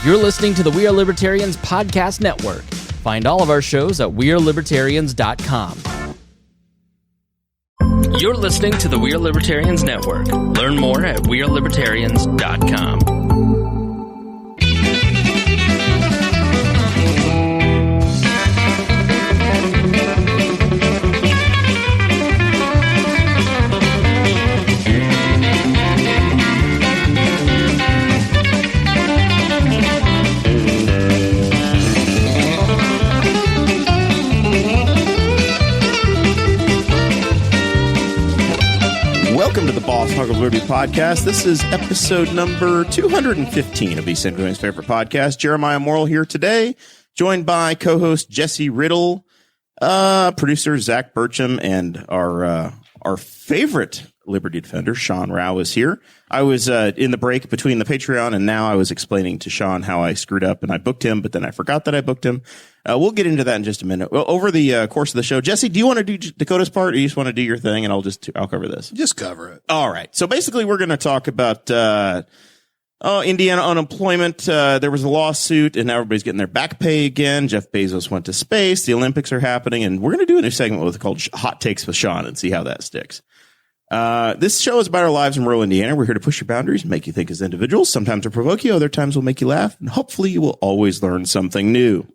You're listening to the We Are Libertarians Podcast Network. Find all of our shows at wearelibertarians.com. You're listening to the We Are Libertarians Network. Learn more at wearelibertarians.com. Welcome to the Boss Hog of Liberty podcast. This is episode number 215 of East End favorite podcast. Jeremiah Morrell here today, joined by co-host Jesse Riddle, producer Zach Burcham, and our favorite Liberty defender, Sean Rao, is here. I was in the break between the Patreon, and now I was explaining to Sean how I screwed up and I booked him, but then I forgot that I booked him. We'll get into that in just a minute. Well, over the course of the show, Jesse, do you want to do Dakota's part, or you just want to do your thing, and I'll cover this? Just cover it. All right. So basically, we're going to talk about Indiana unemployment. There was a lawsuit, and now everybody's getting their back pay again. Jeff Bezos went to space. The Olympics are happening, and we're going to do a new segment called Hot Takes with Sean and see how that sticks. This show is about our lives in rural Indiana. We're here to push your boundaries, make you think as individuals. Sometimes we'll provoke you, other times we'll make you laugh, and hopefully you will always learn something new.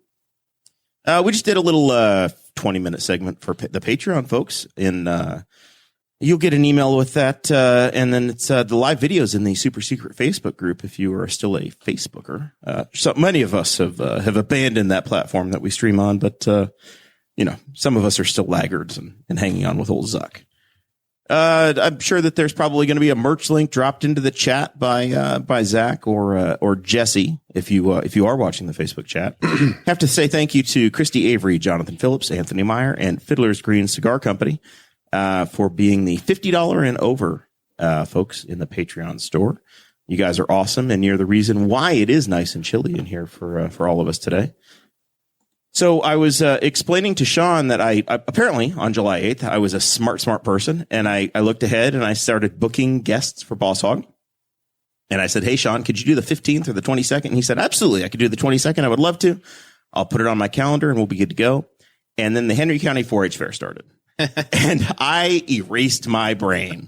We just did a little 20-minute segment for the Patreon folks, and you'll get an email with that, and then it's the live videos in the super secret Facebook group if you are still a Facebooker. So many of us have abandoned that platform that we stream on, but some of us are still laggards and hanging on with old Zuck. I'm sure that there's probably going to be a merch link dropped into the chat by Zach or Jesse if you are watching the Facebook chat. Have to say thank you to Christy Avery, Jonathan Phillips, Anthony Meyer, and Fiddler's Green Cigar Company for being the $50 and over folks in the Patreon store. You guys are awesome, and you're the reason why it is nice and chilly in here for all of us today. So I was explaining to Sean that I apparently on July 8th, I was a smart person, and I looked ahead and I started booking guests for Boss Hog. And I said, hey, Sean, could you do the 15th or the 22nd? And he said, absolutely. I could do the 22nd. I would love to. I'll put it on my calendar and we'll be good to go. And then the Henry County 4-H Fair started. And I erased my brain.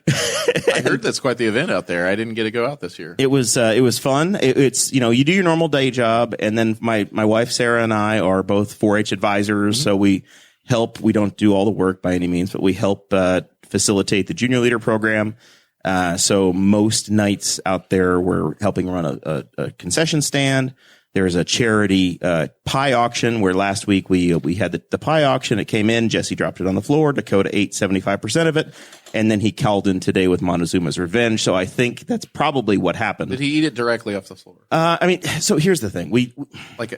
I heard that's quite the event out there. I didn't get to go out this year. It was fun. It's, you do your normal day job. And then my wife, Sarah, and I are both 4-H advisors. Mm-hmm. So we help. We don't do all the work by any means, but we help facilitate the junior leader program. So most nights out there, we're helping run a concession stand. There's a charity pie auction where last week we had the pie auction. It came in. Jesse dropped it on the floor. Dakota ate 75% of it. And then he called in today with Montezuma's Revenge. So I think that's probably what happened. Did he eat it directly off the floor? So here's the thing. We like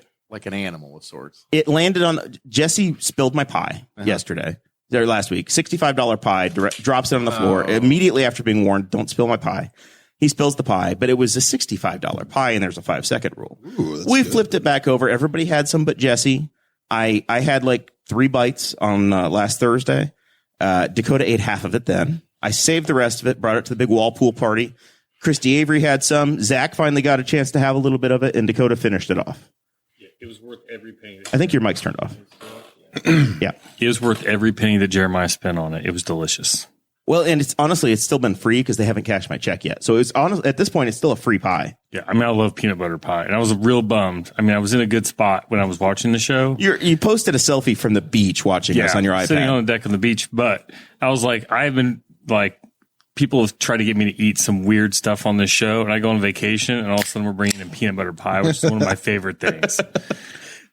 an animal of sorts. It landed on Jesse spilled my pie yesterday. There last week. $65 pie, drops it on the floor. Immediately after being warned, don't spill my pie. He spills the pie, but it was a $65 pie, and there's a 5-second rule. Ooh, we flipped it back over. Everybody had some but Jesse. I had like 3 bites on last Thursday. Dakota ate half of it then. I saved the rest of it, brought it to the big wall pool party. Christy Avery had some. Zach finally got a chance to have a little bit of it, and Dakota finished it off. Yeah, it was worth every penny. I think your mic's turned off. Yeah. It was worth every penny that Jeremiah spent on it. It was delicious. Well, and it's still been free because they haven't cashed my check yet. So it's honestly at this point, it's still a free pie. Yeah, I love peanut butter pie, and I was real bummed. I was in a good spot when I was watching the show. You posted a selfie from the beach watching us on your iPad, sitting on the deck on the beach. But I was like, I've been like, people have tried to get me to eat some weird stuff on this show, and I go on vacation, and all of a sudden we're bringing in peanut butter pie, which is one of my favorite things.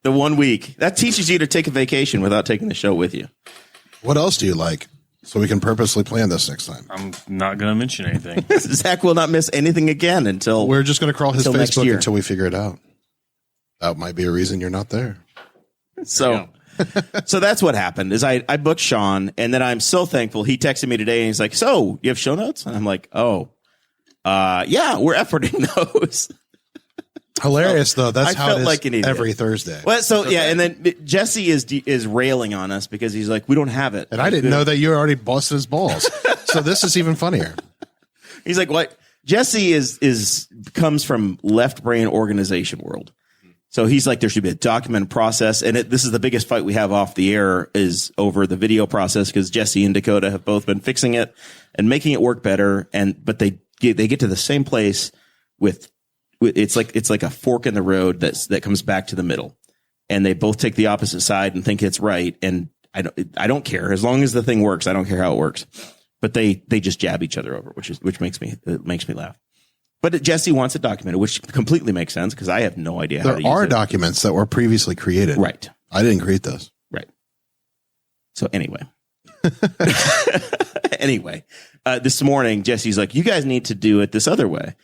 The 1 week that teaches you to take a vacation without taking the show with you. What else do you like? So we can purposely plan this next time. I'm not going to mention anything. Zach will not miss anything again until we're just going to crawl his Facebook year. until we figure it out. That might be a reason you're not there. So that's what happened is I booked Sean, and then I'm so thankful. He texted me today and he's like, so you have show notes? And I'm like, yeah, we're efforting those. Hilarious though. That's how it is like every Thursday. Well, so yeah, and then Jesse is railing on us because he's like, we don't have it. And I didn't know that you already busted his balls. So this is even funnier. He's like, what? Jesse comes from left brain organization world. So he's like, there should be a documented process. And this is the biggest fight we have off the air is over the video process because Jesse and Dakota have both been fixing it and making it work better. But they get to the same place with it's like a fork in the road that comes back to the middle. And they both take the opposite side and think it's right. And I don't care. As long as the thing works, I don't care how it works. But they just jab each other over, which makes me laugh. But Jesse wants it documented, which completely makes sense because I have no idea how to use it. There are documents that were previously created. Right. I didn't create those. Right. So anyway. This morning, Jesse's like, you guys need to do it this other way.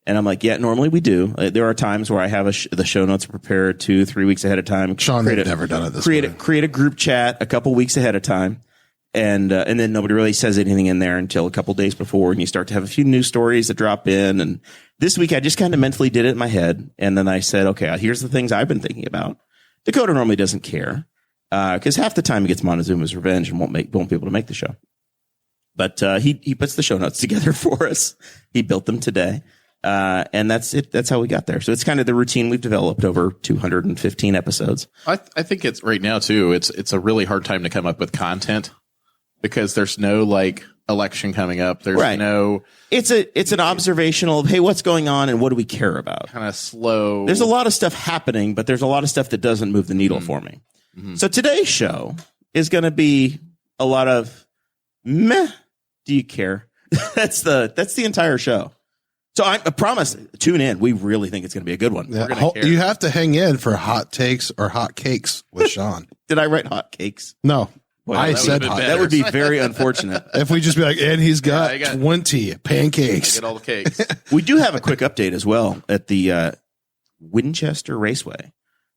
And I'm like, yeah, normally we do. There are times where I have the show notes prepared 2-3 weeks ahead of time. Sean, they've never done it this way. Create a group chat a couple weeks ahead of time. And then nobody really says anything in there until a couple days before, and you start to have a few news stories that drop in. And this week I just kind of mentally did it in my head. And then I said, okay, here's the things I've been thinking about. Dakota normally doesn't care, because half the time he gets Montezuma's revenge and won't be able to make the show. But, he puts the show notes together for us. He built them today. And that's it. That's how we got there. So it's kind of the routine we've developed over 215 episodes. I think it's right now too. It's a really hard time to come up with content. Because there's no election coming up. There's no. It's an observational of, hey, what's going on and what do we care about? Kind of slow. There's a lot of stuff happening, but there's a lot of stuff that doesn't move the needle for me. Mm-hmm. So today's show is going to be a lot of meh. Do you care? That's the entire show. So I promise, tune in. We really think it's going to be a good one. Yeah. You have to hang in for hot takes or hot cakes with Sean. Did I write hot cakes? No. Boy, I said hot. That would be very unfortunate. If we just be like, and he's got 20 pancakes. I get all the cakes. We do have a quick update as well at the Winchester Raceway.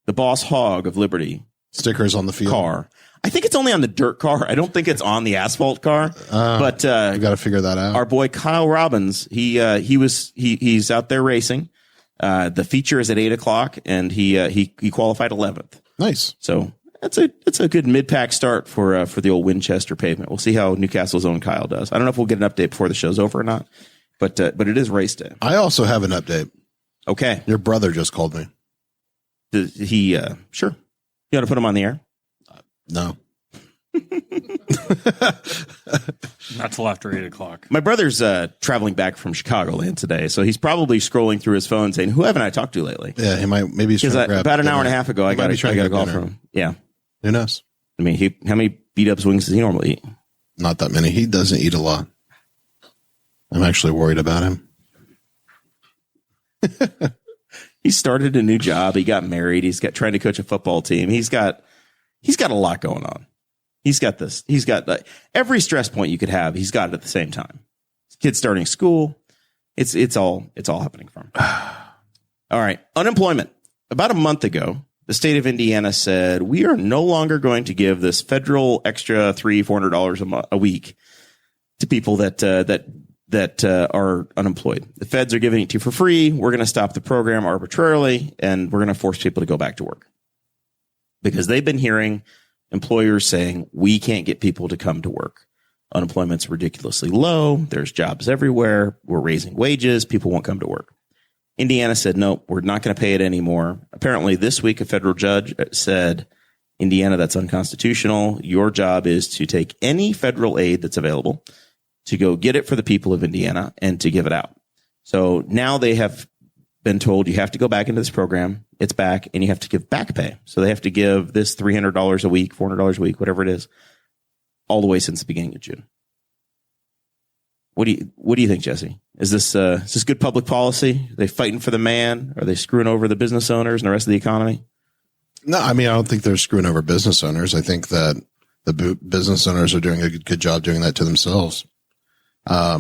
The Boss Hog of Liberty. Stickers on the field. Car. I think it's only on the dirt car. I don't think it's on the asphalt car. But we got to figure that out. Our boy Kyle Robbins, he's out there racing. The feature is at 8:00, and he qualified 11th. Nice. So it's a good mid-pack start for the old Winchester pavement. We'll see how Newcastle's own Kyle does. I don't know if we'll get an update before the show's over or not, but it is race day. I also have an update. Okay. Your brother just called me. He sure. You want to put him on the air? No. Not till after 8:00. My brother's traveling back from Chicagoland today, so he's probably scrolling through his phone saying, "Who haven't I talked to lately?" Yeah, he might. Maybe he's trying to grab about an dinner. hour and a half ago. I got a call from him. Yeah. Who knows? I mean, how many beat ups wings does he normally eat? Not that many. He doesn't eat a lot. I'm actually worried about him. He started a new job. He got married. He's trying to coach a football team. He's got a lot going on. He's got this. He's got every stress point you could have. He's got it at the same time. His kid's starting school. It's all happening for him. All right. Unemployment. About a month ago, the state of Indiana said, we are no longer going to give this federal extra $300-$400 a week to people that are unemployed. The feds are giving it to you for free. We're going to stop the program arbitrarily, and we're going to force people to go back to work because they've been hearing employers saying, we can't get people to come to work. Unemployment's ridiculously low. There's jobs everywhere. We're raising wages. People won't come to work. Indiana said, no, we're not going to pay it anymore. Apparently this week, a federal judge said, Indiana, that's unconstitutional. Your job is to take any federal aid that's available to go get it for the people of Indiana and to give it out. So now they have been told you have to go back into this program. It's back, and you have to give back pay. So they have to give this $300 a week, $400 a week, whatever it is, all the way since the beginning of June. What do you think, Jesse? Is this good public policy? Are they fighting for the man? Are they screwing over the business owners and the rest of the economy? No, I mean, I don't think they're screwing over business owners. I think that the business owners are doing a good job doing that to themselves. I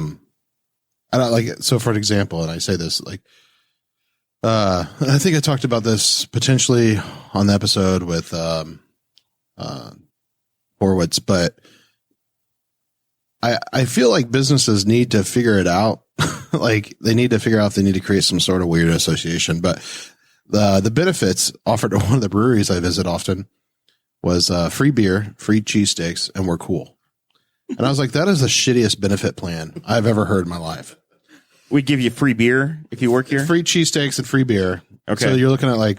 don't like it. So for an example, and I say this, I think I talked about this potentially on the episode with, Horowitz, but I feel like businesses need to figure it out. Like they need to figure out if they need to create some sort of weird association, but the benefits offered at one of the breweries I visit often was, free beer, free cheesesteaks, and we're cool. And I was like, that is the shittiest benefit plan I've ever heard in my life. We give you free beer if you work here. Free cheesesteaks and free beer. Okay. So you're looking at like,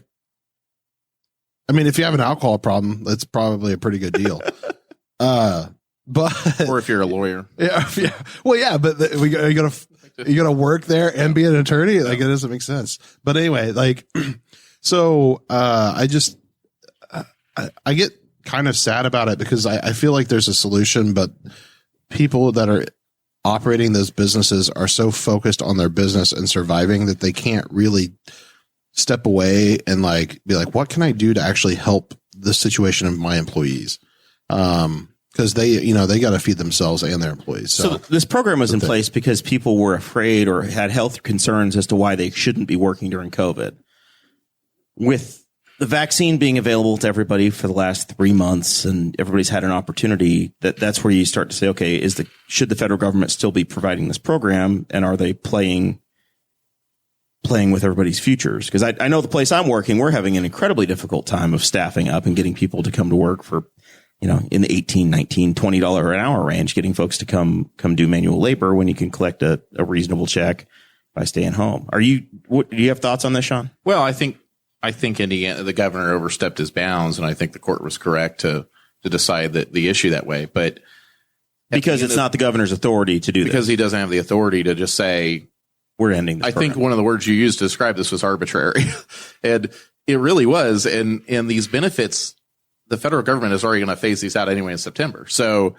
I mean, if you have an alcohol problem, that's probably a pretty good deal. But Or if you're a lawyer. yeah. Well, yeah, but you gotta work there and be an attorney. Like, it doesn't make sense. But anyway, like, so, I get kind of sad about it because I feel like there's a solution, but people that are operating those businesses are so focused on their business and surviving that they can't really step away and like be like, what can I do to actually help the situation of my employees? Because they got to feed themselves and their employees. So this program was in place because people were afraid or had health concerns as to why they shouldn't be working during COVID. With the vaccine being available to everybody for the last 3 months and everybody's had an opportunity, that's where you start to say, okay, should the federal government still be providing this program, and are they playing with everybody's futures? Because I know the place I'm working, we're having an incredibly difficult time of staffing up and getting people to come to work for, in the $18, $19, $20 an hour range, getting folks to come do manual labor when you can collect a reasonable check by staying home. Do you have thoughts on this, Sean? Well, I think Indiana, the governor overstepped his bounds, and I think the court was correct to decide that the issue that way. But because it's not the governor's authority to do this. Because he doesn't have the authority to just say, we're ending this program. think one of the words you used to describe this was arbitrary. And it really was. And these benefits, the federal government is already going to phase these out anyway in September. So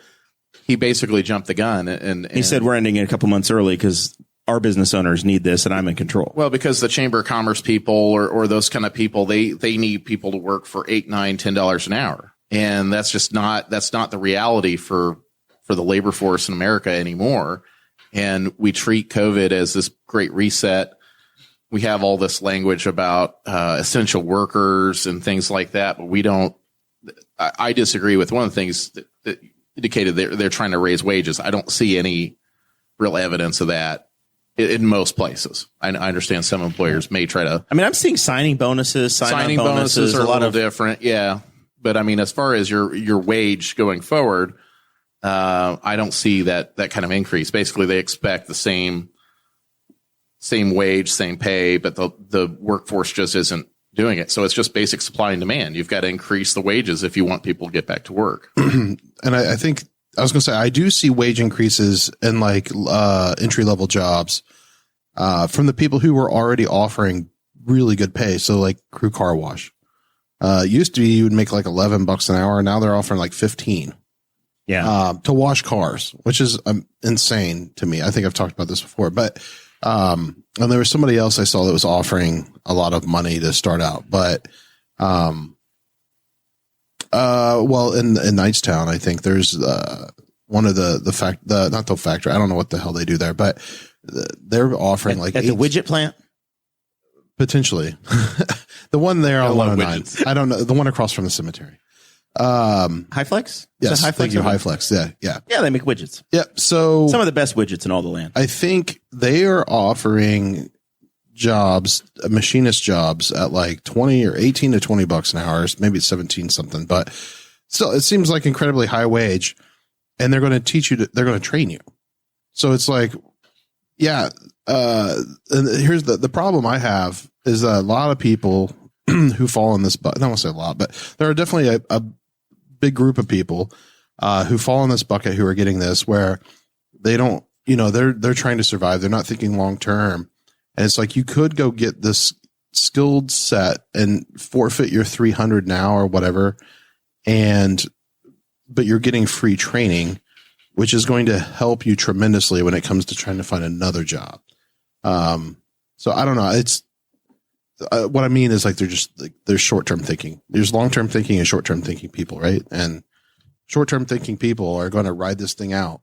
he basically jumped the gun and he said, we're ending it a couple months early because our business owners need this and I'm in control. Well, because the Chamber of Commerce people or those kind of people, they need people to work for $8, $9, $10 an hour. And that's not the reality for the labor force in America anymore. And we treat COVID as this great reset. We have all this language about essential workers and things like that, but we don't. I disagree with one of the things that indicated they're trying to raise wages. I don't see any real evidence of that in most places. I understand some employers may try to. I mean, I'm seeing signing bonuses. Signing bonuses are a lot different. Yeah. But I mean, as far as your wage going forward, I don't see that kind of increase. Basically, they expect the same wage, same pay, but the workforce just isn't doing it. So it's just basic supply and demand. You've got to increase the wages if you want people to get back to work. And I think I was going to say, I do see wage increases in like entry level jobs from the people who were already offering really good pay. So like crew car wash. Used to be you would make like $11 an hour. Now they're offering like 15. Yeah. To wash cars, which is insane to me. I think I've talked about this before, but and there was somebody else I saw that was offering a lot of money to start out, but well, in Knightstown, I think there's one of not the factory. I don't know what the hell they do there, but they're offering at the widget plant. Potentially. The one there on 109. I don't know. The one across from the cemetery. High-Flex? Yes. High-Flex? Thank you. High-Flex. Yeah. Yeah, they make widgets. Yep. So some of the best widgets in all the land. I think they are offering jobs, machinist jobs at like 20 or 18 to $20 an hour. Maybe it's 17 something, but still it seems like incredibly high wage, and they're going to teach you they're going to train you. So it's like, yeah. And here's the problem I have is that a lot of people who fall in this bucket, I don't want to say a lot, but there are definitely a big group of people who fall in this bucket who are getting this where they don't, they're trying to survive. They're not thinking long term. And it's like, you could go get this skilled set and forfeit your 300 now or whatever. But you're getting free training, which is going to help you tremendously when it comes to trying to find another job. So I don't know. It's, what I mean is like they're short-term thinking. There's long-term thinking and short-term thinking people, right? And short-term thinking people are going to ride this thing out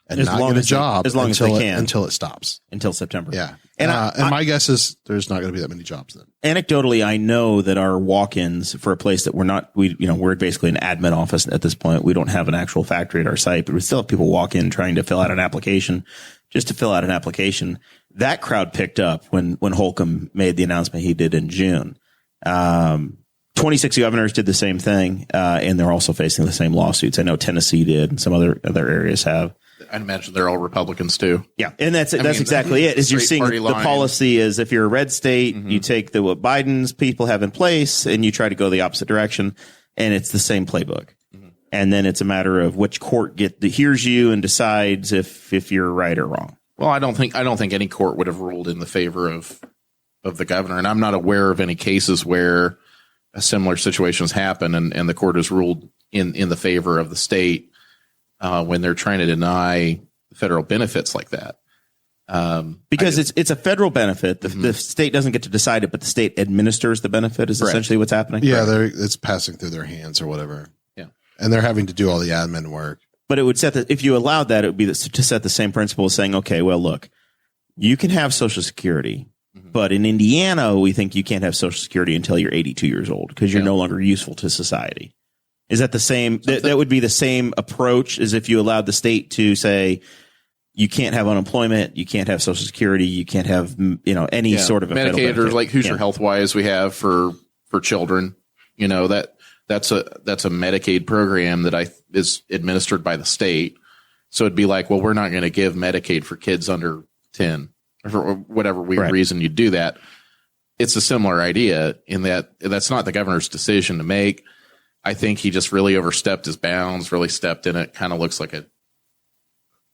and not get a job as long as they can until it stops, until September. Yeah, and my guess is there's not going to be that many jobs then. Anecdotally, I know that our walk-ins for a place that we're basically an admin office at this point. We don't have an actual factory at our site, but we still have people walk in trying to fill out an application, just to fill out an application. That crowd picked up when Holcomb made the announcement he did in June. 26 governors did the same thing, and they're also facing the same lawsuits. I know Tennessee did, and some other areas have. I imagine they're all Republicans too. Yeah, and that's exactly it. Is you're seeing the policy is if you're a red state, you take what Biden's people have in place and you try to go the opposite direction, and it's the same playbook. And then it's a matter of which court hears you and decides if you're right or wrong. Well, I don't think any court would have ruled in the favor of the governor, and I'm not aware of any cases where a similar situations happen and the court has ruled in the favor of the state when they're trying to deny federal benefits like that. Because it's a federal benefit. The state doesn't get to decide it, but the state administers the benefit is essentially what's happening. Yeah, it's passing through their hands or whatever. Yeah. And they're having to do all the admin work. But it would if you allowed that, it would be to set the same principle as saying, okay, well, look, you can have Social Security, but in Indiana, we think you can't have Social Security until you're 82 years old because you're no longer useful to society. Is that the same? That would be the same approach as if you allowed the state to say, you can't have unemployment, you can't have Social Security, you can't have any sort of a Medicaid or like Hoosier Health Wise we have for children. That's a Medicaid program that is administered by the state. So it'd be like, well, we're not going to give Medicaid for kids under 10 or for whatever weird reason you do that. It's a similar idea in that that's not the governor's decision to make. I think he just really overstepped his bounds, really stepped in it. Kind of looks like a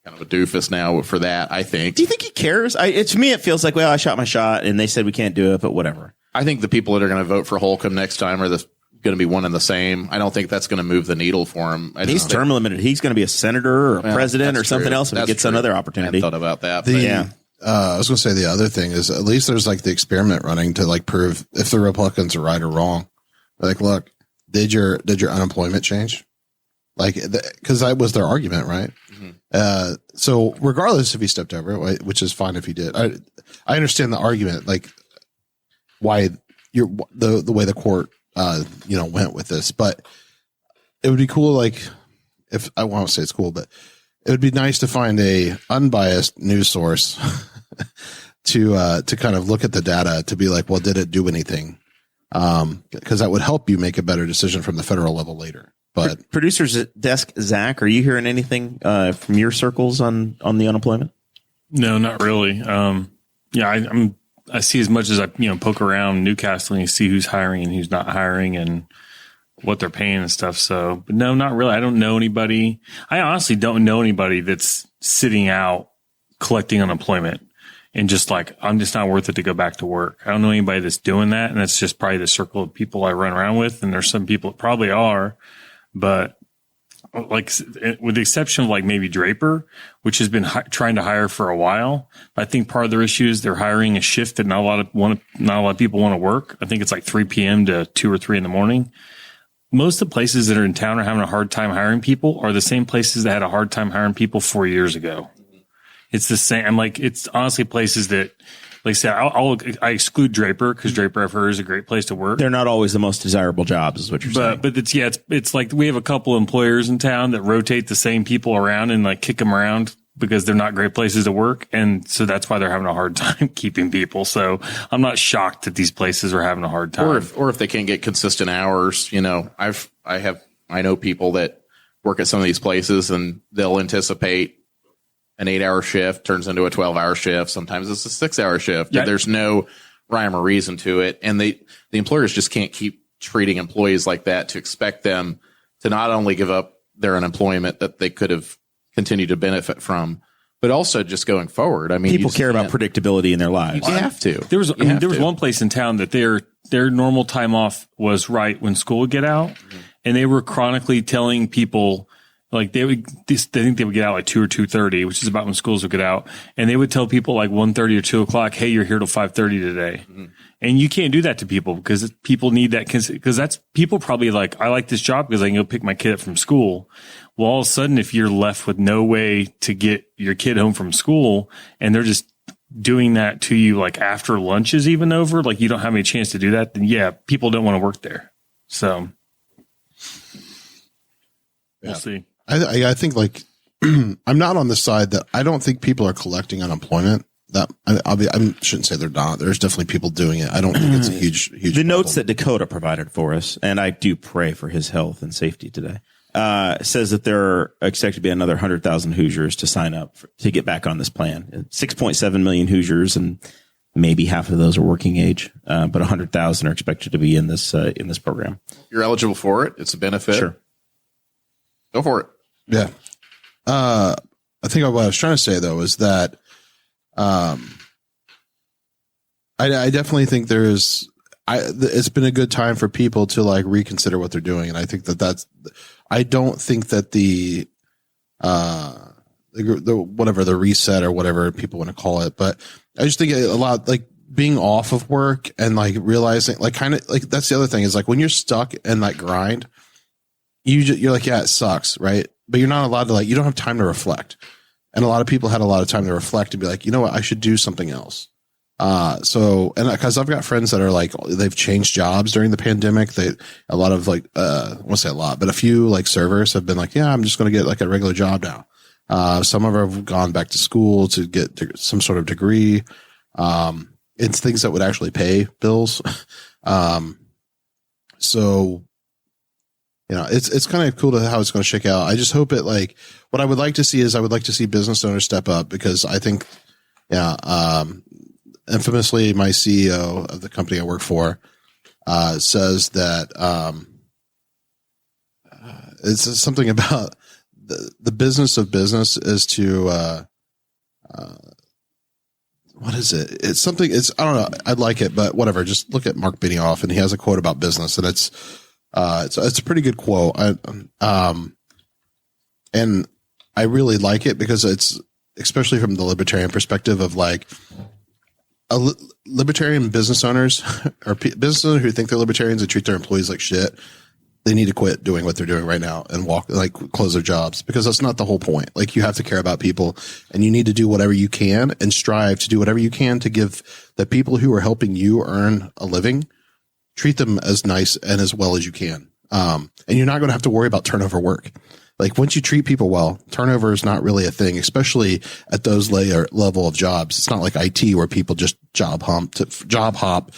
kind of a doofus now for that, I think. Do you think he cares? To me, it feels like, well, I shot my shot and they said we can't do it, but whatever. I think the people that are going to vote for Holcomb next time are going to be one and the same. I don't think that's going to move the needle for him. He's term limited. He's going to be a senator or a president or something else if he gets another opportunity. I hadn't thought about that. I was going to say the other thing is at least there's like the experiment running to like prove if the Republicans are right or wrong. Like, look, did your unemployment change? Like, because that was their argument, right? So regardless if he stepped over it, which is fine if he did, I understand the argument, like why the way the court went with this, but it would be cool. Like if I won't say it's cool, but it would be nice to find a unbiased news source to kind of look at the data to be like, well, did it do anything? Because that would help you make a better decision from the federal level later. But producer's desk, Zach, are you hearing anything from your circles on the unemployment? No, not really. I see as much as I poke around Newcastle and you see who's hiring and who's not hiring and what they're paying and stuff. So, but no, not really. I don't know anybody. I honestly don't know anybody that's sitting out collecting unemployment and just like, I'm just not worth it to go back to work. I don't know anybody that's doing that. And that's just probably the circle of people I run around with. And there's some people that probably are, but like with the exception of like maybe Draper, which has been trying to hire for a while. I think part of their issue is they're hiring a shift that not a lot of people want to work. I think it's like 3 p.m. to 2 or 3 in the morning. Most of the places that are in town are having a hard time hiring people are the same places that had a hard time hiring people 4 years ago. It's the same. I'm like, it's honestly places that, like I said, I exclude Draper because Draper I've heard is a great place to work. They're not always the most desirable jobs, is what you're saying. But it's like we have a couple employers in town that rotate the same people around and like kick them around because they're not great places to work, and so that's why they're having a hard time keeping people. So I'm not shocked that these places are having a hard time, or if they can't get consistent hours. I know people that work at some of these places and they'll anticipate an 8-hour shift turns into a 12-hour shift. Sometimes it's a 6-hour shift. Yeah. There's no rhyme or reason to it. And the employers just can't keep treating employees like that to expect them to not only give up their unemployment that they could have continued to benefit from, but also just going forward. I mean, people care about predictability in their lives. You have to. There was one place in town that their normal time off was right when school would get out. And they were chronically telling people, like they think they would get out like 2 or 2:30, which is about when schools would get out. And they would tell people like 1:30 or 2 o'clock, hey, you're here till 5:30 today. And you can't do that to people because people need that. Because that's people probably like, I like this job because I can go pick my kid up from school. Well, all of a sudden, if you're left with no way to get your kid home from school and they're just doing that to you, like after lunch is even over, like you don't have any chance to do that, then yeah, people don't want to work there. So we'll see. I think like I'm not on the side that I don't think people are collecting unemployment. That I shouldn't say they're not. There's definitely people doing it. I don't think it's a huge. The notes that Dakota provided for us, and I do pray for his health and safety today. says that there are expected to be another 100,000 Hoosiers to sign up to get back on this plan. 6.7 million Hoosiers, and maybe half of those are working age, but 100,000 are expected to be in this program. You're eligible for it. It's a benefit. Sure. Go for it. Yeah. I think what I was trying to say though is that, I definitely think it's been a good time for people to like reconsider what they're doing. And I think I don't think that the whatever the reset or whatever people want to call it, but I just think a lot like being off of work and like realizing like kind of like that's the other thing is like when you're stuck in that grind, you're like, yeah, it sucks. Right. But you're not allowed to like, you don't have time to reflect. And a lot of people had a lot of time to reflect and be like, you know what, I should do something else. And cause I've got friends that are like, they've changed jobs during the pandemic. A lot of like, I won't say a lot, but a few like servers have been like, yeah, I'm just going to get like a regular job now. Some of them have gone back to school to get some sort of degree. It's things that would actually pay bills. So, you know, it's kind of cool to how it's going to shake out. I just hope it like what I would like to see is I would like to see business owners step up because I think, infamously my CEO of the company I work for, says that, it's something about the business of business is to, what is it? It's something, I don't know. I'd like it, but whatever. Just look at Mark Benioff and he has a quote about business and it's a pretty good quote. And I really like it because it's especially from the libertarian perspective of like libertarian business owners or business owners who think they're libertarians and treat their employees like shit. They need to quit doing what they're doing right now and close their jobs because that's not the whole point. Like you have to care about people and you need to do whatever you can and strive to do whatever you can to give the people who are helping you earn a living, treat them as nice and as well as you can. And you're not going to have to worry about turnover work. Like once you treat people well, turnover is not really a thing, especially at those level of jobs. It's not like IT where people just job hop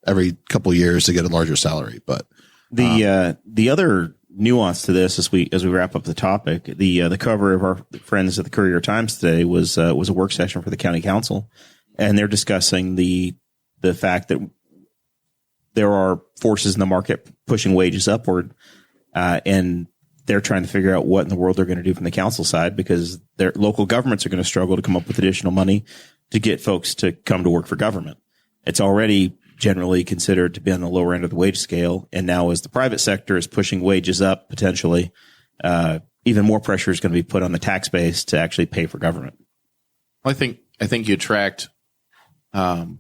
every couple of years to get a larger salary. But the other nuance to this as we wrap up the topic, the cover of our friends at the Courier Times today was a work session for the county council, and they're discussing the fact that there are forces in the market pushing wages upward, and they're trying to figure out what in the world they're going to do from the council side because their local governments are going to struggle to come up with additional money to get folks to come to work for government. It's already generally considered to be on the lower end of the wage scale. And now as the private sector is pushing wages up potentially, even more pressure is going to be put on the tax base to actually pay for government. I think you attract talent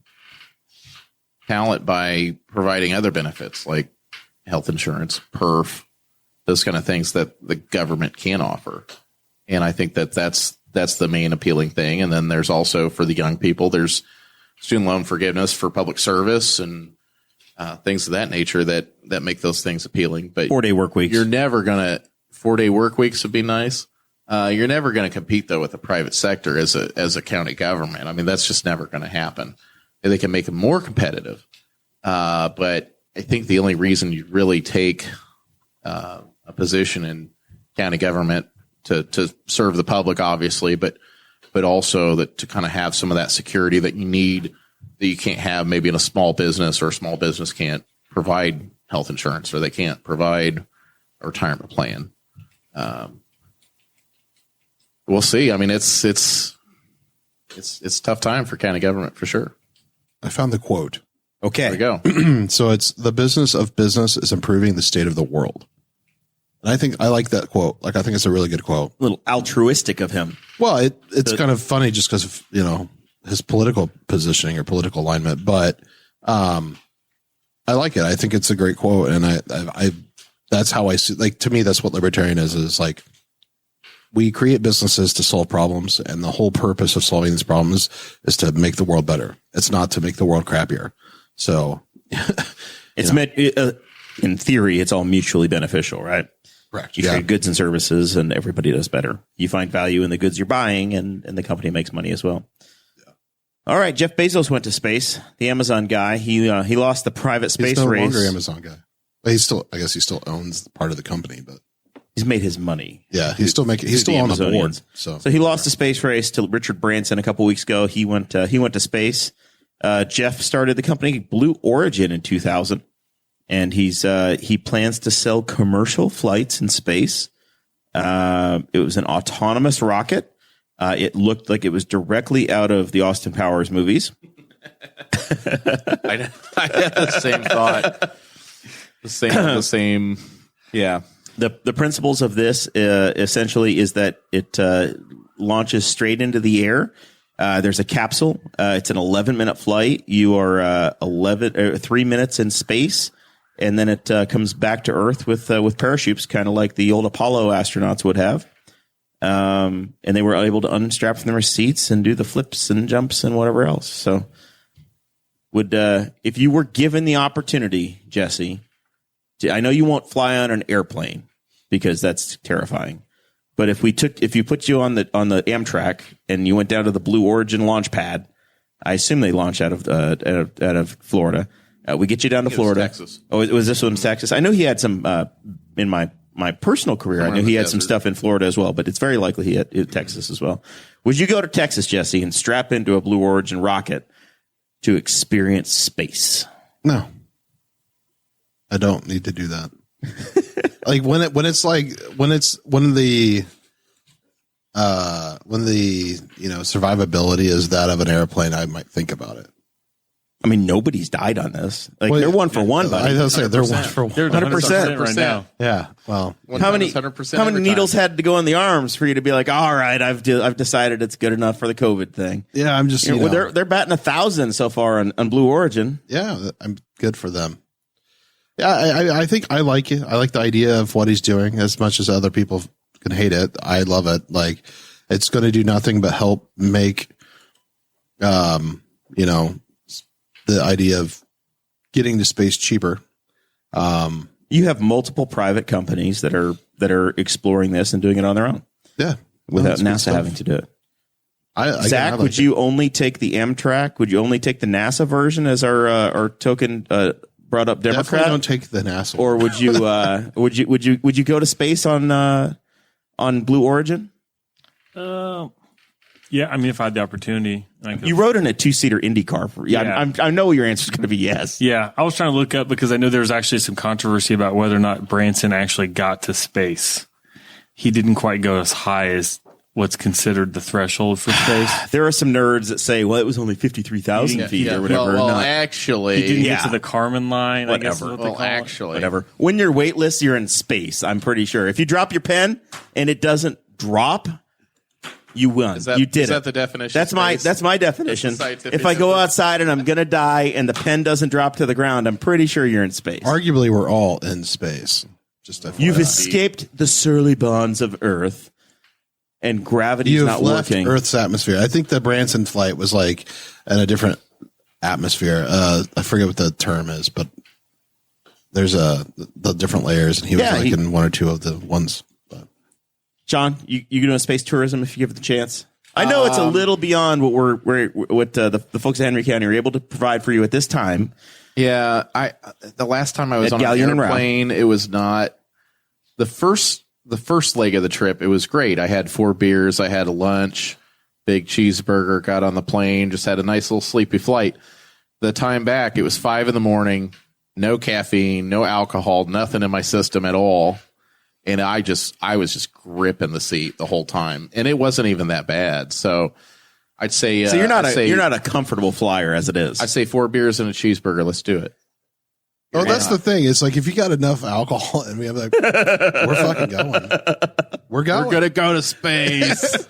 by providing other benefits like health insurance, perf, those kind of things that the government can offer. And I think that's the main appealing thing. And then there's also for the young people, there's student loan forgiveness for public service and things of that nature that make those things appealing. But 4-day work weeks. You're never going to 4-day work weeks would be nice. You're never going to compete though with the private sector as a county government. I mean, that's just never going to happen. They can make it more competitive. But I think the only reason you really take a position in county government to serve the public, obviously, but also that to kind of have some of that security that you need that you can't have maybe in a small business, or a small business can't provide health insurance or they can't provide a retirement plan. We'll see. I mean, it's a tough time for county government for sure. I found the quote. Okay. There we go. So it's the business of business is improving the state of the world. And I think I like that quote. Like, I think it's a really good quote. A little altruistic of him. Well, it's kind of funny just because of, his political positioning or political alignment, but, I like it. I think it's a great quote. And I that's how I see, like, to me, that's what libertarian is like, we create businesses to solve problems. And the whole purpose of solving these problems is to make the world better. It's not to make the world crappier. So it's meant, in theory, it's all mutually beneficial, right? Correct. You trade goods and services and everybody does better. You find value in the goods you're buying and the company makes money as well. Yeah. All right. Jeff Bezos went to space. The Amazon guy. He lost the private space race. He's no longer Amazon guy. But I guess he still owns part of the company, but He's made his money. Yeah, he's still on the board. So he lost the space race to Richard Branson a couple weeks ago. He went to space. Jeff started the company Blue Origin in 2000, and he plans to sell commercial flights in space. It was an autonomous rocket. It looked like it was directly out of the Austin Powers movies. I had the same thought. The same. Yeah. The principles of this essentially is that it launches straight into the air. There's a capsule. It's an 11-minute flight. You are 3 minutes in space, and then it comes back to Earth with parachutes, kind of like the old Apollo astronauts would have. And they were able to unstrap from their seats and do the flips and jumps and whatever else. So, if you were given the opportunity, Jesse, I know you won't fly on an airplane because that's terrifying. But if you put you on the Amtrak and you went down to the Blue Origin launch pad, I assume they launch out of Florida. We get you down to Florida. Texas. Oh, was this one Texas? I know he had some in my personal career. I knew he had some stuff in Florida as well, but it's very likely he had Texas as well. Would you go to Texas, Jesse, and strap into a Blue Origin rocket to experience space? No. I don't need to do that. Like when the survivability is that of an airplane, I might think about it. I mean, nobody's died on this. Like they're one for one, buddy. I was say they're 1 for 1. They're 100% right now. Yeah. Well, how many needles had to go in the arms for you to be like, all right, I've decided it's good enough for the COVID thing? yeah, I'm just they're batting 1,000 so far on Blue Origin. yeah, I'm good for them. Yeah, I think I like it. I like the idea of what he's doing as much as other people can hate it. I love it. Like it's going to do nothing but help make, the idea of getting to space cheaper. You have multiple private companies that are exploring this and doing it on their own. Yeah. Without NASA having to do it. Zach, would you only take the Amtrak? Would you only take the NASA version as our token brought up Democrat? Definitely don't take the NASA. Or would you would you go to space on Blue Origin? Yeah, I mean, if I had the opportunity. You rode in a 2-seater Indy car. I know your answer is going to be yes. Yeah, I was trying to look up because I know there was actually some controversy about whether or not Branson actually got to space. He didn't quite go as high as what's considered the threshold for space. There are some nerds that say, well, it was only 53,000 feet or whatever. Well, actually, he didn't get to the Kármán line. Whatever. I guess is what they call it. Whatever. When you're weightless, you're in space. I'm pretty sure. If you drop your pen and it doesn't drop, you won. You did it. Is that the definition? That's my definition. If I go outside and I'm gonna die and the pen doesn't drop to the ground, I'm pretty sure you're in space. Arguably, we're all in space. Just You've escaped the surly bonds of Earth, and gravity's not working. Earth's atmosphere. I think the Branson flight was like in a different atmosphere. I forget what the term is, but there's the different layers, and he was in one or two of the ones. John, you doing space tourism if you give it the chance? I know it's a little beyond what the folks at Henry County are able to provide for you at this time. Yeah, the last time I was on an airplane, it was not the first leg of the trip. It was great. I had 4 beers, I had a lunch, big cheeseburger, got on the plane, just had a nice little sleepy flight. The time back, it was 5 a.m, no caffeine, no alcohol, nothing in my system at all. And I was just gripping the seat the whole time, and it wasn't even that bad. So I'd say, so you're not a comfortable flyer as it is. I'd say 4 beers and a cheeseburger. Let's do it. Oh, that's the thing. It's like if you got enough alcohol, and we're fucking going. We're gonna go to space.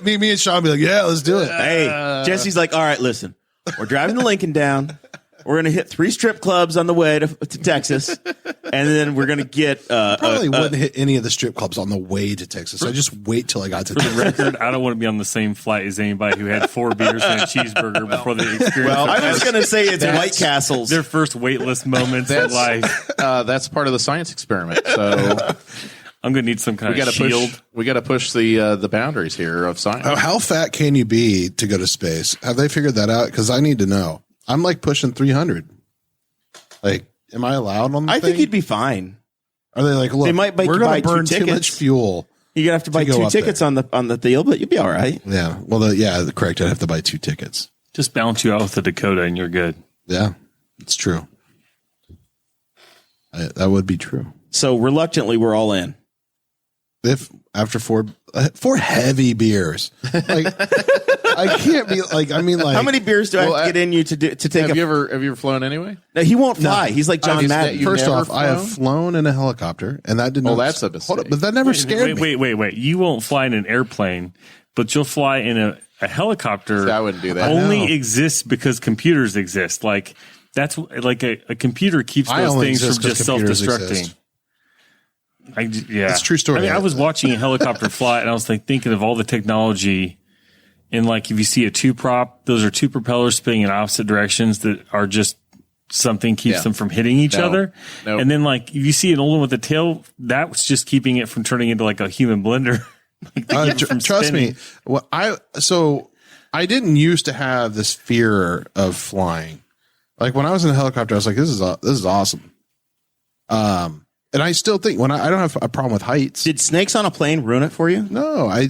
me and Sean be like, yeah, let's do it. Hey, Jesse's like, all right, listen, we're driving to Lincoln down. We're going to hit 3 strip clubs on the way to Texas, and then we're going to get... probably wouldn't hit any of the strip clubs on the way to Texas. I just wait till I got to Texas. For the record, I don't want to be on the same flight as anybody who had 4 beers and a cheeseburger before they experienced I was going to say it's White Castles. Their first weightless moments in life. That's part of the science experiment. So... I'm going to need some kind of shield. We got to push the boundaries here of science. How fat can you be to go to space? Have they figured that out? Because I need to know. I'm like pushing 300. Like, am I allowed on the thing? I think you'd be fine. Are they like, look, They might make we're you going buy to burn 2 too much tickets. fuel? You're gonna have to buy go 2 up tickets there. on the deal, but you'll be all right. Yeah. Well, yeah, correct. I'd have to buy 2 tickets. Just balance you out with the Dakota and you're good. Yeah, it's true. That would be true. So reluctantly, we're all in. If after 4 heavy beers, like I can't be like, I mean, like How many beers do I have to get in you to take? Have you ever flown anyway? No, he won't fly. He's like John Madden. you First never off, I have flown in a helicopter, and that did not. Oh, that's a hold up, mistake. but that never scared me. Wait. You won't fly in an airplane, but you'll fly in a helicopter. See, I wouldn't do that. Only know. exists because computers exist. Like that's like a computer keeps I those only things exist from 'cause just computers self-destructing. exist. Yeah, It's a true story. I mean, I was watching a helicopter fly, and I was like thinking of all the technology. And like, if you see a 2-prop, those are 2 propellers spinning in opposite directions that are just something keeps Yeah. them from hitting each other. No. And then like, if you see an old one with a tail, that was just keeping it from turning into like a human blender. Like, to keep it from Trust spinning. me. Well, I didn't used to have this fear of flying. Like when I was in a helicopter, I was like, this is awesome. And I still think I don't have a problem with heights. Did snakes on a plane ruin it for you? No, I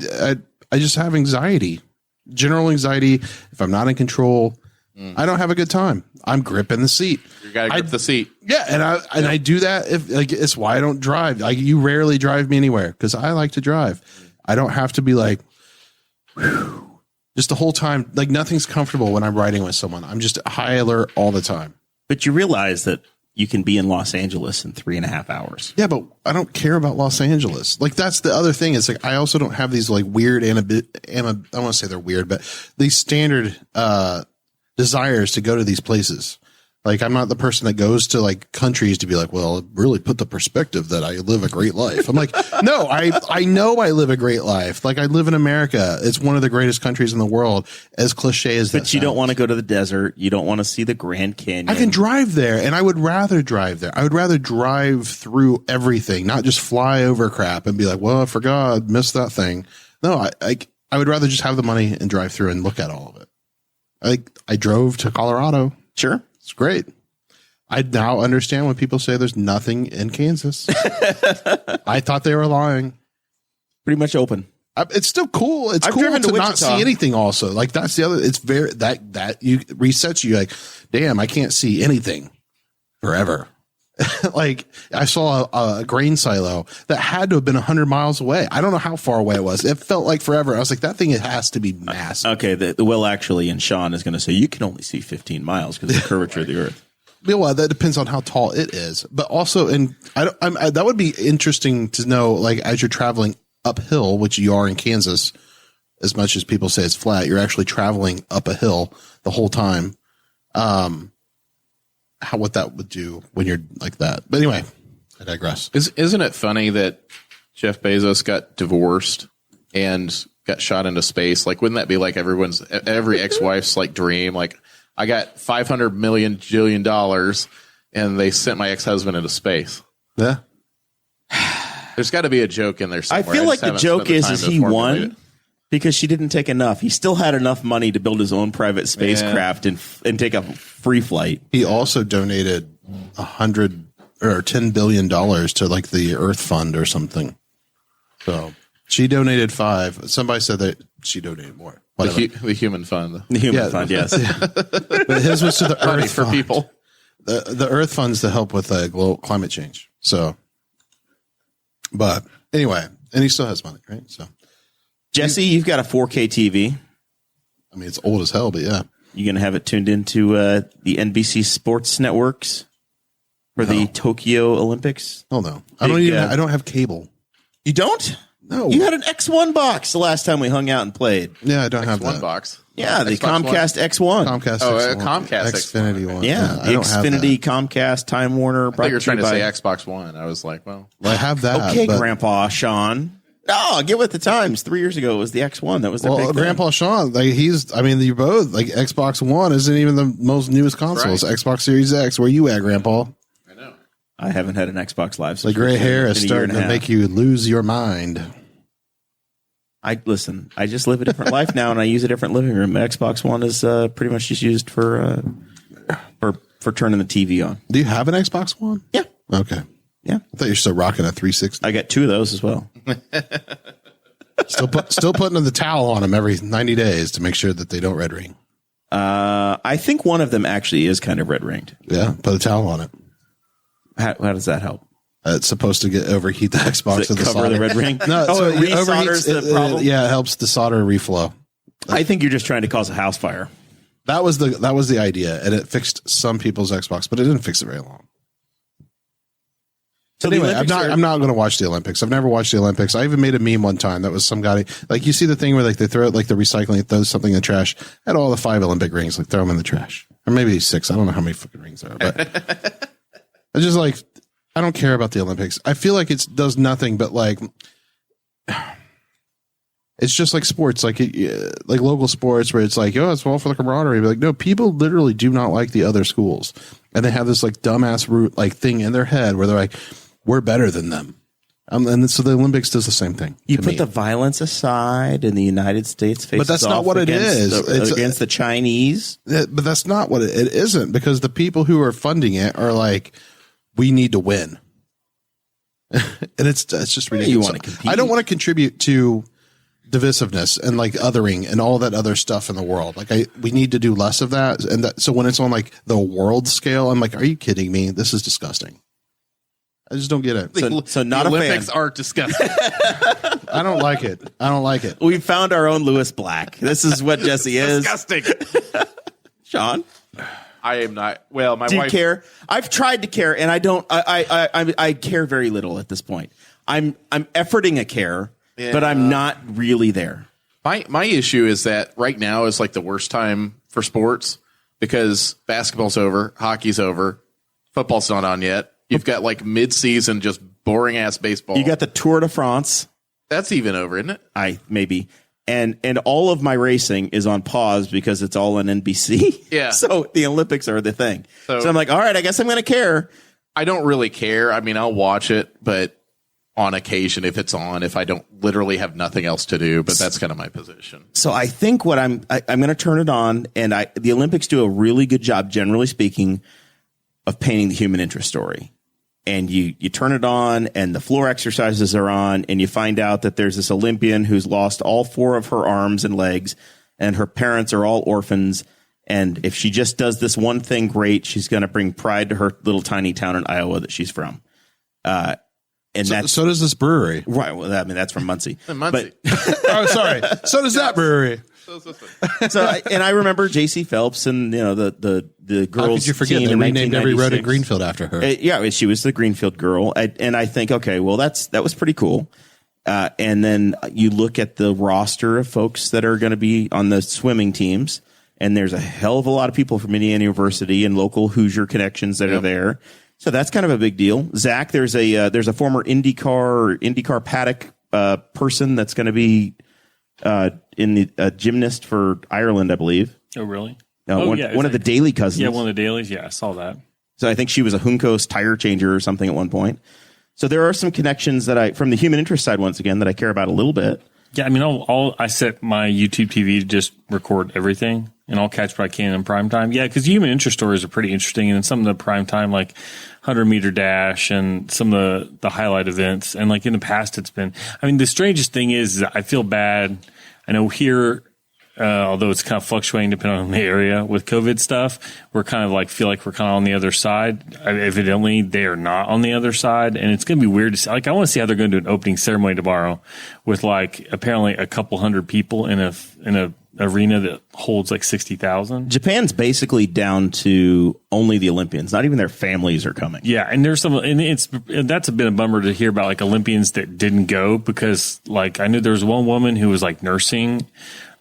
just have anxiety, general anxiety. If I'm not in control, I don't have a good time. I'm gripping the seat. You got to grip the seat. Yeah, and I do that if like it's why I don't drive. Like you rarely drive me anywhere because I like to drive. I don't have to be like just the whole time. Like nothing's comfortable when I'm riding with someone. I'm just high alert all the time. But you realize that you can be in Los Angeles in 3.5 hours. Yeah, but I don't care about Los Angeles. Like that's the other thing. It's like I also don't have these like weird I want to say they're weird, but these standard desires to go to these places. Like I'm not the person that goes to like countries to be like, well, really put the perspective that I live a great life. I'm like, no, I know I live a great life. Like I live in America. It's one of the greatest countries in the world, as cliche as that But you don't sounds. want to go to the desert. You don't want to see the Grand Canyon. I can drive there, and I would rather drive there. I would rather drive through everything, not just fly over crap and be like, well, I forgot, missed that thing. No, I would rather just have the money and drive through and look at all of it. I drove to Colorado. Sure. It's great. I now understand when people say there's nothing in Kansas. I thought they were lying. Pretty much open. It's still cool. It's I've cool driven to to not Wichita. see anything also. Like that's the other, it's very, that you resets you like, damn, I can't see anything forever. Like I saw a grain silo that had to have been 100 miles away. I don't know how far away it was. It felt like forever. I was like, that thing, it has to be massive. Okay. The Will actually and Sean is going to say you can only see 15 miles because of the curvature of the earth. Yeah, well, that depends on how tall it is, but also, and that would be interesting to know, like, as you're traveling uphill, which you are in Kansas, as much as people say it's flat, you're actually traveling up a hill the whole time. What that would do when you're like that. But anyway, I digress. Isn't it funny that Jeff Bezos got divorced and got shot into space? Like, wouldn't that be like every ex-wife's like dream? Like, I got $500 million jillion and they sent my ex-husband into space. Yeah. There's got to be a joke in there I somewhere. feel like just the haven't joke spent the time is to he formulate it. won because she didn't take enough. He still had enough money to build his own private spacecraft and take a free flight. He also donated $100 or $10 billion to like the Earth Fund or something. So she donated 5. Somebody said that she donated more. The human fund. The human Yeah. fund, yes. But his was to the Money Earth for Fund. people. The Earth Fund's to help with global climate change. So, but anyway, and he still has money, right? So, Jesse, you've got a 4K TV. I mean, it's old as hell, but yeah. You going to have it tuned into the NBC Sports networks for the Tokyo Olympics? Oh no, I don't have cable. You don't? No. You had an X1 box the last time we hung out and played. Yeah, I don't have One that. box. Yeah, the Xbox One? Comcast X1. Comcast. Oh, X1, Comcast Xfinity X1. one. Yeah, I the don't have Xfinity, that. Comcast, Time Warner. I thought you were trying to by- say Xbox One. I was like, well, Well, I have that. Okay, but, Grandpa Sean. Oh, get with the times. 3 years ago it was the X1. That was the well, big thing. Grandpa Sean, like you both like Xbox One isn't even the most newest consoles. Right. Xbox Series X. Where you at, Grandpa? I know. I haven't had an Xbox Live. The gray hair is in a year and starting a to half. make you lose your mind. I just live a different life now, and I use a different living room. Xbox One is pretty much just used for turning the TV on. Do you have an Xbox One? Yeah, Okay. Yeah. I thought you were still rocking a 360. I got 2 of those as well. Still putting the towel on them every 90 days to make sure that they don't red ring. I think one of them actually is kind of red ringed. Yeah, put a towel on it. How does that help? It's supposed to overheat the Xbox Does it with the cover solder. the red ring? No, Oh, so it resolders the problem? yeah, it helps the solder reflow. I think you're just trying to cause a house fire. That was the idea, and it fixed some people's Xbox, but it didn't fix it very long. So But anyway, I'm not going to watch the Olympics. I've never watched the Olympics. I even made a meme one time that was some guy, like, you see the thing where like they throw it, like the recycling, it throws something in the trash. I had all the 5 Olympic rings, like throw them in the trash, or maybe 6. I don't know how many fucking rings there are, but I just like, I don't care about the Olympics. I feel like it does nothing but like, it's just like sports, like local sports where it's like, oh, it's all for the camaraderie. But like, no, people literally do not like the other schools, and they have this like dumbass root like thing in their head where they're like, we're better than them. And so the Olympics does the same thing. You put the violence aside, and the United States faces But that's not off what it is. It's against the Chinese. But that's not what it isn't, because the people who are funding it are like, we need to win. And it's just ridiculous. You want to compete. I don't want to contribute to divisiveness and like othering and all that other stuff in the world. Like we need to do less of that. And so when it's on like the world scale, I'm like, are you kidding me? This is disgusting. I just don't get it. So not the a Olympics fan. are disgusting. I don't like it. I don't like it. We found our own Lewis Black. This is what Jesse is. Disgusting. Sean, I am not. Well, my do you wife. care? I've tried to care, and I don't. I care very little at this point. I'm efforting a care, but I'm not really there. My issue is that right now is like the worst time for sports because basketball's over, hockey's over, football's not on yet. You've got like mid-season just boring ass baseball. You got the Tour de France. That's even over, isn't it? Maybe. And all of my racing is on pause because it's all on NBC. Yeah. So the Olympics are the thing. So I'm like, all right, I guess I'm going to care. I don't really care. I mean, I'll watch it, but on occasion if it's on, if I don't literally have nothing else to do, but that's kind of my position. So I think what I'm going to turn it on, and the Olympics do a really good job, generally speaking, of painting the human interest story. And you turn it on, and the floor exercises are on, and you find out that there's this Olympian who's lost all 4 of her arms and legs, and her parents are all orphans. And if she just does this one thing great, she's going to bring pride to her little tiny town in Iowa that she's from. So does this brewery. Right. Well, I mean, that's from Muncie. Muncie. Oh, sorry. So does that brewery. I remember J.C. Phelps and the girls. How could you forget? Team They in renamed every road in 1996. Greenfield after her. Yeah, she was the Greenfield girl, and I think, okay, well, that was pretty cool. And then you look at the roster of folks that are going to be on the swimming teams, and there's a hell of a lot of people from Indiana University and local Hoosier connections that are there. So that's kind of a big deal. Zach, there's a former IndyCar paddock person that's going to be in the gymnast for Ireland, I believe. Oh, really? One of the Daly cousins. Yeah, one of the Dailies. Yeah, I saw that. So I think she was a Junco's tire changer or something at one point. So there are some connections that from the human interest side, once again, that I care about a little bit. Yeah, I mean, I set my YouTube TV to just record everything, and I'll catch what I can in prime time. Yeah, because human interest stories are pretty interesting, and some of the prime time, like 100-meter dash and some of the highlight events. And like in the past, it's been, I mean, the strangest thing is I feel bad. I know here, although it's kind of fluctuating depending on the area with COVID stuff, we're kind of like, feel like we're kind of on the other side. Evidently, they are not on the other side. And it's going to be weird to see. Like, I want to see how they're going to do an opening ceremony tomorrow with like apparently a couple hundred people in a arena that holds like 60,000. Japan's basically down to only the Olympians. Not even their families are coming. Yeah, and there's that's been a bummer to hear about like Olympians that didn't go because like I knew there was one woman who was like nursing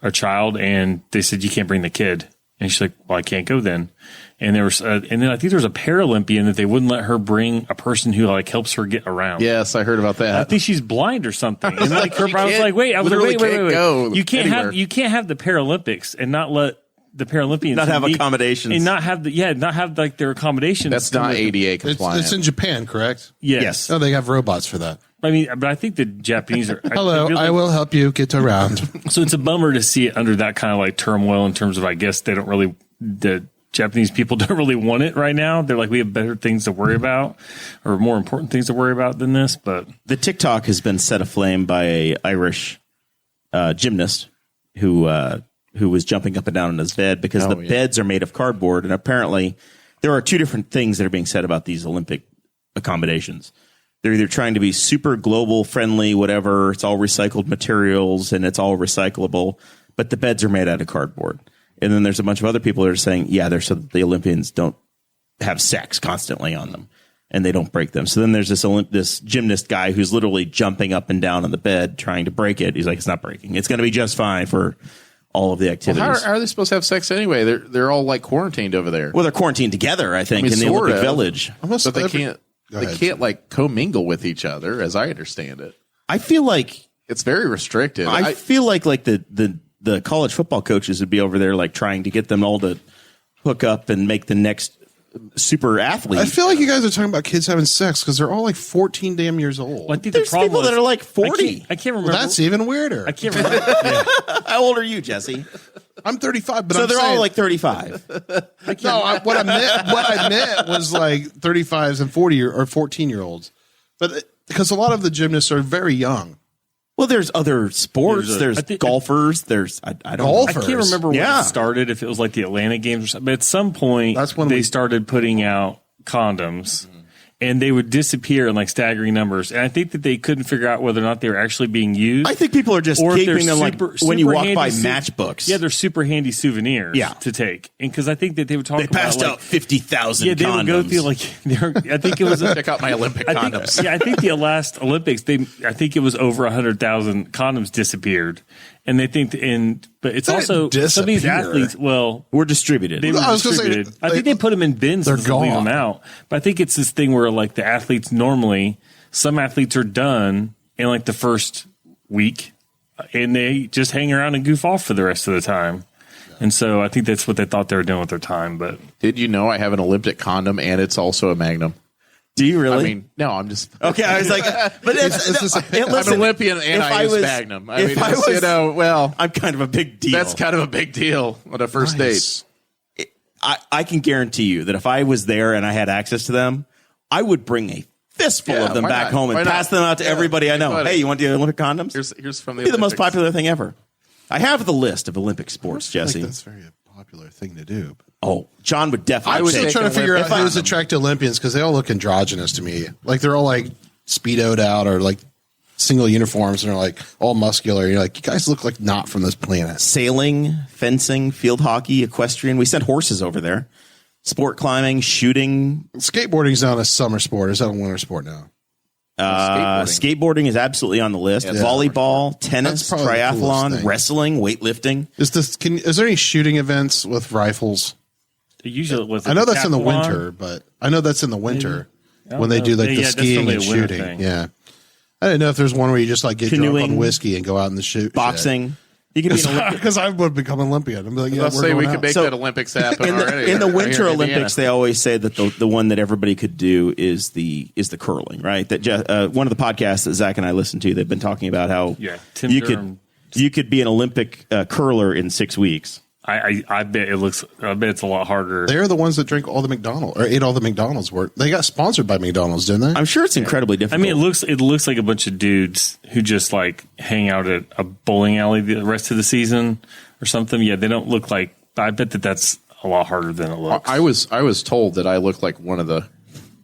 a child and they said you can't bring the kid, and she's like, well, I can't go then. And there was and then I think there was a Paralympian that they wouldn't let her bring a person who like helps her get around. Yes, I heard about that. I think she's blind or something. And like I was like, wait, literally can't go you can't anywhere. you can't have the Paralympics and not let the Paralympians Not have accommodations. and not have like their accommodations. That's not ADA compliant. It's in Japan, correct? Yes. Oh, they have robots for that. I mean, but I think the Japanese are. Hello, I will help you get around. So it's a bummer to see it under that kind of like turmoil in terms of, I guess they don't really Japanese people don't really want it right now. They're like, we have better things to worry about, or more important things to worry about than this. But the TikTok has been set aflame by a Irish gymnast who was jumping up and down in his bed because the beds are made of cardboard, and apparently there are two different things that are being said about these Olympic accommodations. They're either trying to be super global friendly, whatever. It's all recycled materials and it's all recyclable, but the beds are made out of cardboard. And then there's a bunch of other people that are saying, yeah, they're so that the Olympians don't have sex constantly on them and they don't break them. So then there's this gymnast guy who's literally jumping up and down on the bed trying to break it. He's like, it's not breaking. It's going to be just fine for all of the activities. Well, how are they supposed to have sex anyway? They're all like quarantined over there. Well, they're quarantined together, I think, in the Olympic Village. But they can't like commingle with each other, as I understand it. I feel like it's very restricted. I feel like the college football coaches would be over there like trying to get them all to hook up and make the next super athlete. I feel like you guys are talking about kids having sex because they're all like 14 damn years old. Well, I think there's people that are like 40. I can't remember. Well, that's even weirder. I can't remember. How old are you, Jesse? I'm 35, but so I'm they're saying, all like 35. what I meant was like 35s and 14-year-olds. But because a lot of the gymnasts are very young. Well, there's other sports. There's golfers. There's I don't know. I can't remember when it started. If it was like the Atlantic Games or something. But at some point, that's when they started putting out condoms, and they would disappear in like staggering numbers. And I think that they couldn't figure out whether or not they were actually being used. I think people are just keeping them like when you walk by matchbooks. Yeah, they're super handy souvenirs to take. And because I think that they would talk about passed out 50,000 condoms. Yeah, they would go through like I think it was check out my Olympic condoms. I think the last Olympics, I think it was over 100,000 condoms disappeared. And they think, but it's also some of these athletes. Well, were distributed. They were distributed. I think they put them in bins and leave them out. But I think it's this thing where like the athletes normally, some athletes are done in like the first week, and they just hang around and goof off for the rest of the time. And so I think that's what they thought they were doing with their time. But did you know I have an Olympic condom and it's also a Magnum? Do you really? I mean, no, I'm just okay. I was like, but I'm an Olympian and I use Magnum. I mean, I'm kind of a big deal. That's kind of a big deal on a first date. I can guarantee you that if I was there and I had access to them, I would bring a fistful of them back home and pass them out to everybody I know. Buddy. Hey, you want the Olympic condoms? Here's from the It'd be the most popular thing ever. I have the list of Olympic sports, Jesse. That's very popular thing to do. Oh, John would definitely. I was still trying to figure out who's attractive Olympians because they all look androgynous to me. Like they're all like speedoed out or like single uniforms and they're like all muscular. You're like, you guys look like not from this planet. Sailing, fencing, field hockey, equestrian. We sent horses over there. Sport climbing, skateboarding's not a summer sport. Is that a winter sport now? Skateboarding is absolutely on the list. Yeah, volleyball, tennis, triathlon, wrestling, weightlifting. Is there any shooting events with rifles? Usually, I know that's in the winter, but I know that's in the winter when they do like the skiing and shooting. Thing. Yeah, I didn't know if there's one where you just like get drunk on whiskey and go out in the shoot. Boxing. You can be an Olympic because I would become an Olympian. I'm like, yeah, let's say we could make that Olympics happen already. In the Winter Olympics, they always say that the one that everybody could do is the curling, right? That one of the podcasts that Zach and I listened to, they've been talking about how you could be an Olympic curler in 6 weeks. I bet it's a lot harder. They're the ones that drink all the McDonald's or ate all the McDonald's. They got sponsored by McDonald's, didn't they? I'm sure it's incredibly difficult. I mean, it looks like a bunch of dudes who just like hang out at a bowling alley the rest of the season or something. Yeah, they don't look like. I bet that's a lot harder than it looks. I was told that I look like one of the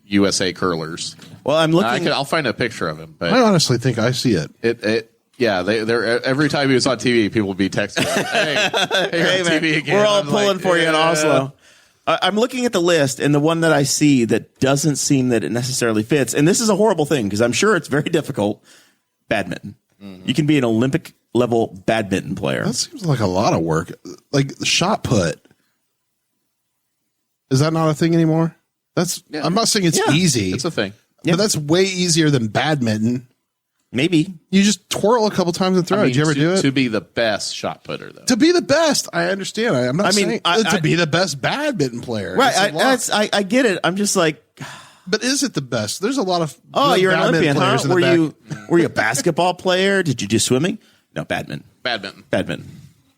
USA curlers. Well, I'm looking. I'll find a picture of him. But I honestly think I see it. Yeah, they're every time he was on TV, people would be texting him, hey man, TV again. We're all pulling for you in Oslo. I'm looking at the list, and the one that I see that doesn't seem that it necessarily fits, and this is a horrible thing because I'm sure it's very difficult, badminton. Mm-hmm. You can be an Olympic level badminton player. That seems like a lot of work. Like shot put. Is that not a thing anymore? I'm not saying it's easy. It's a thing. But that's way easier than badminton. Maybe. You just twirl a couple times and throw it. Did you ever do it? To be the best shot putter, though. To be the best. I understand. I'm not saying to be the best badminton player. Right. I get it. I'm just like. But is it the best? There's a lot of. Oh, you're an Olympian, huh? Were you a basketball player? Did you do swimming? No, badminton. Badminton.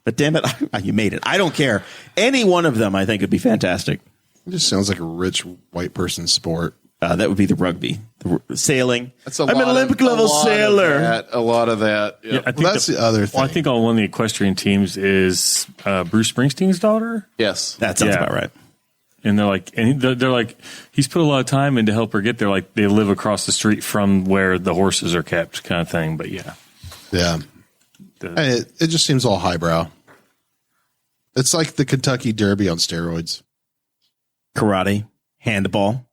But damn it, you made it. I don't care. Any one of them, I think, would be fantastic. It just sounds like a rich white person sport. That would be the rugby, the sailing. I'm an Olympic level sailor. A lot of that. Yeah, I think That's the other thing. Well, I think on one of the equestrian teams is Bruce Springsteen's daughter. Yes. That sounds Yeah. about right. And they're like, he's put a lot of time in to help her get there. Like they live across the street from where the horses are kept, kind of thing. But yeah, It just seems all highbrow. It's like the Kentucky Derby on steroids. Karate, handball.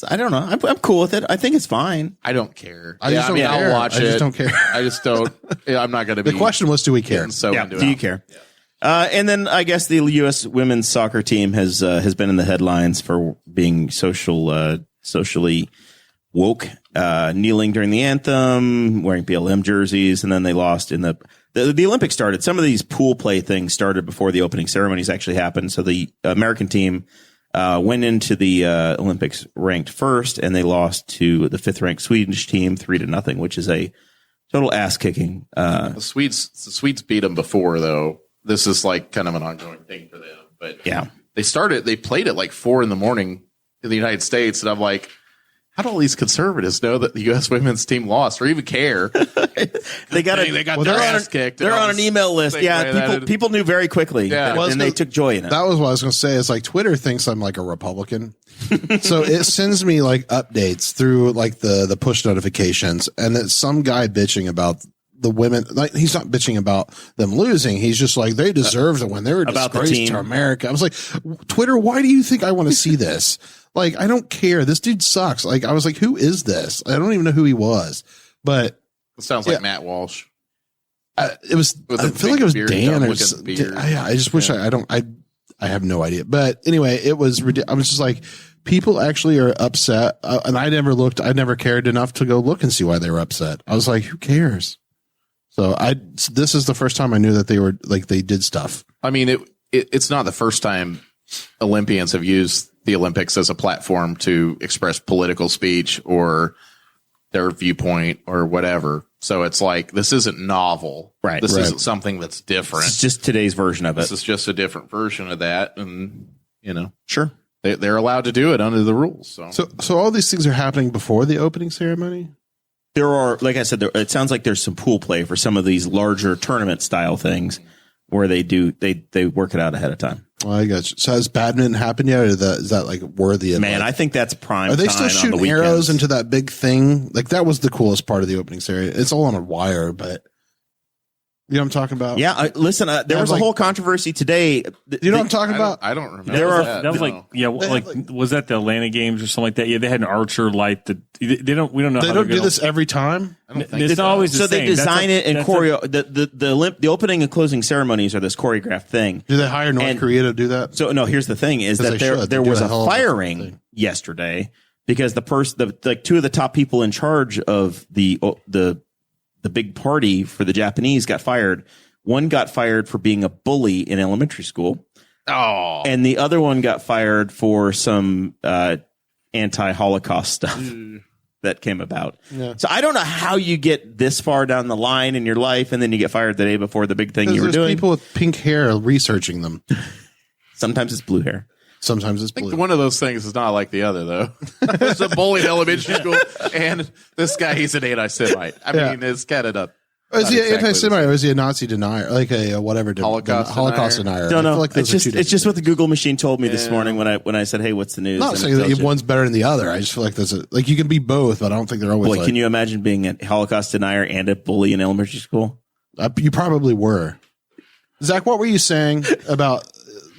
I don't know. I'm cool with it. I think it's fine. I don't care. I just don't care. I'll watch it. I just don't care. I just don't. I'm not going to be. The question was, do we care? So Yeah. into Do you it. care? And then I guess the U.S. women's soccer team has been in the headlines for being socially woke, kneeling during the anthem, wearing BLM jerseys, and then they lost in the Olympics started. Some of these pool play things started before the opening ceremonies actually happened. So the American team went into the Olympics ranked first, and they lost to the 5th ranked Swedish team 3-0, which is a total ass kicking. The Swedes beat them before, though. This is like kind of an ongoing thing for them. But Yeah. they played at like 4 a.m. in the United States. And I'm like, how do all these conservatives know that the U.S. women's team lost or even care? They got their ass kicked. They're on an email list. Yeah, people knew very quickly, Yeah. and they took joy in it. That was what I was going to say. It's like Twitter thinks I'm like a Republican. So it sends me like updates through like the push notifications, and it's some guy bitching about the women. Like he's not bitching about them losing. He's just like, they deserve to win. They were a About the disgrace team. to America. I was like, Twitter, why do you think I want to see this? Like, I don't care. This dude sucks. Like, I was like, who is this? I don't even know who he was, but It sounds like Matt Walsh. it was, With I a feel big like it was beard, Dan or dumb-looking something. beard. I just wish I have no idea. But anyway, it was I was just like, people actually are upset. And I never cared enough to go look and see why they were upset. I was like, who cares? So this is the first time I knew that they were like, they did stuff. I mean, it's not the first time Olympians have used the Olympics as a platform to express political speech or their viewpoint or whatever. So it's like, this isn't novel. Right. This Right. isn't something that's different. It's just today's version of This it. is just a different version of that. And, Sure. they're allowed to do it under the rules. So all these things are happening before the opening ceremony. There are, like I said, it sounds like there's some pool play for some of these larger tournament style things where they work it out ahead of time. Well, I got you. So has badminton happened yet? Or is that like worthy of Man, like, I think that's prime are they time still on the shooting weekends. arrows into that big thing? Like that was the coolest part of the opening ceremony. It's all on a wire, but you know what I'm talking about? Yeah, listen, there was a like- whole controversy today. You know what I'm talking about? I don't remember. There are- that. that was No. like, yeah, They like, had, was that the Atlanta games or something like that? Yeah, they had an archer light that we don't know. They how don't they're do this every time. I don't think It's so. always the So they same. design it and that's a- choreo. The opening and closing ceremonies are this choreographed thing. Do they hire North And- Korea to do that? So no, here's the thing: is 'Cause that they there should. there They do was a a hell of a firing thing. yesterday because like 2 of the top people in charge of the big party for the Japanese got fired. One got fired for being a bully in elementary school, Oh, and the other one got fired for some anti-Holocaust stuff that came about. Yeah. So I don't know how you get this far down the line in your life, and then you get fired the day before the big thing you were There's doing. people with pink hair researching them. Sometimes it's blue hair. Sometimes it's I think blue. one of those things is not like the other, though. There's a bully in elementary school, and this guy, he's an anti-Semite. I Yeah. mean, it's kind of a Is he not an exactly anti-Semite or is he a Nazi denier? Like a whatever Holocaust denier? Don't I know. feel like those It's are just two it's different just what the Google machine told me this Yeah. morning when I said, "Hey, what's the news?" I'm not And saying it that tells you. one's better than the other. I just feel like like you can be both, but I don't think they're always Boy, like. can you imagine being a Holocaust denier and a bully in elementary school? You probably were. Zach, what were you saying about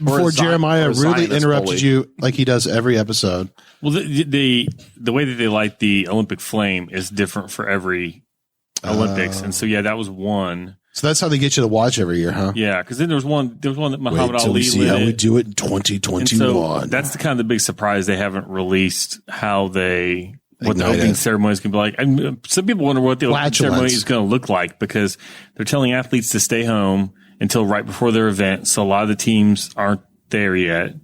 before Jeremiah or a really Zionist interrupted bully. you like he does every episode? Well, the way that they light the Olympic flame is different for every Olympics, and so yeah, that was one. So that's how they get you to watch every year, huh? Yeah, because then there was one that Muhammad Wait till Ali we see lit how it. we do it in And 2021. so that's the kind of the big surprise. They haven't released how what the Ignite opening it. ceremony is going to be like. And some people wonder what the opening Flatulence. ceremony is going to look like because they're telling athletes to stay home until right before their event. So a lot of the teams aren't there yet.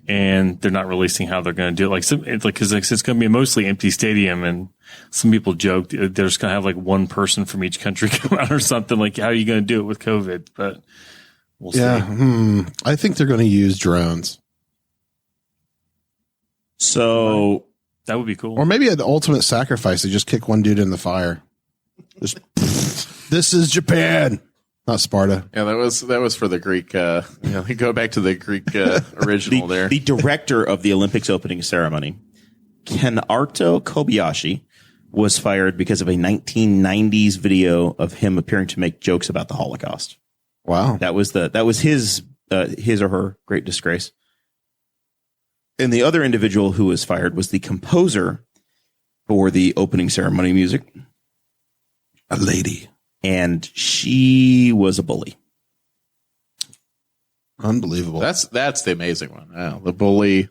and they're not releasing how they're going to do it. Because it's going to be a mostly empty stadium, and some people joked they're just going to have like one person from each country come out or something. Like, how are you going to do it with COVID? But we'll see. I think they're going to use drones. So that would be cool. Or maybe the ultimate sacrifice. They just kick one dude in the fire. Just, this is Japan, not Sparta. Yeah, that was for the Greek. Go back to the Greek original there. The director of the Olympics opening ceremony, Kenarto Kobayashi, was fired because of a 1990s video of him appearing to make jokes about the Holocaust. Wow, that was his or her great disgrace. And the other individual who was fired was the composer for the opening ceremony music, a lady, and she was a bully. Unbelievable. That's the amazing one. Wow, the bully.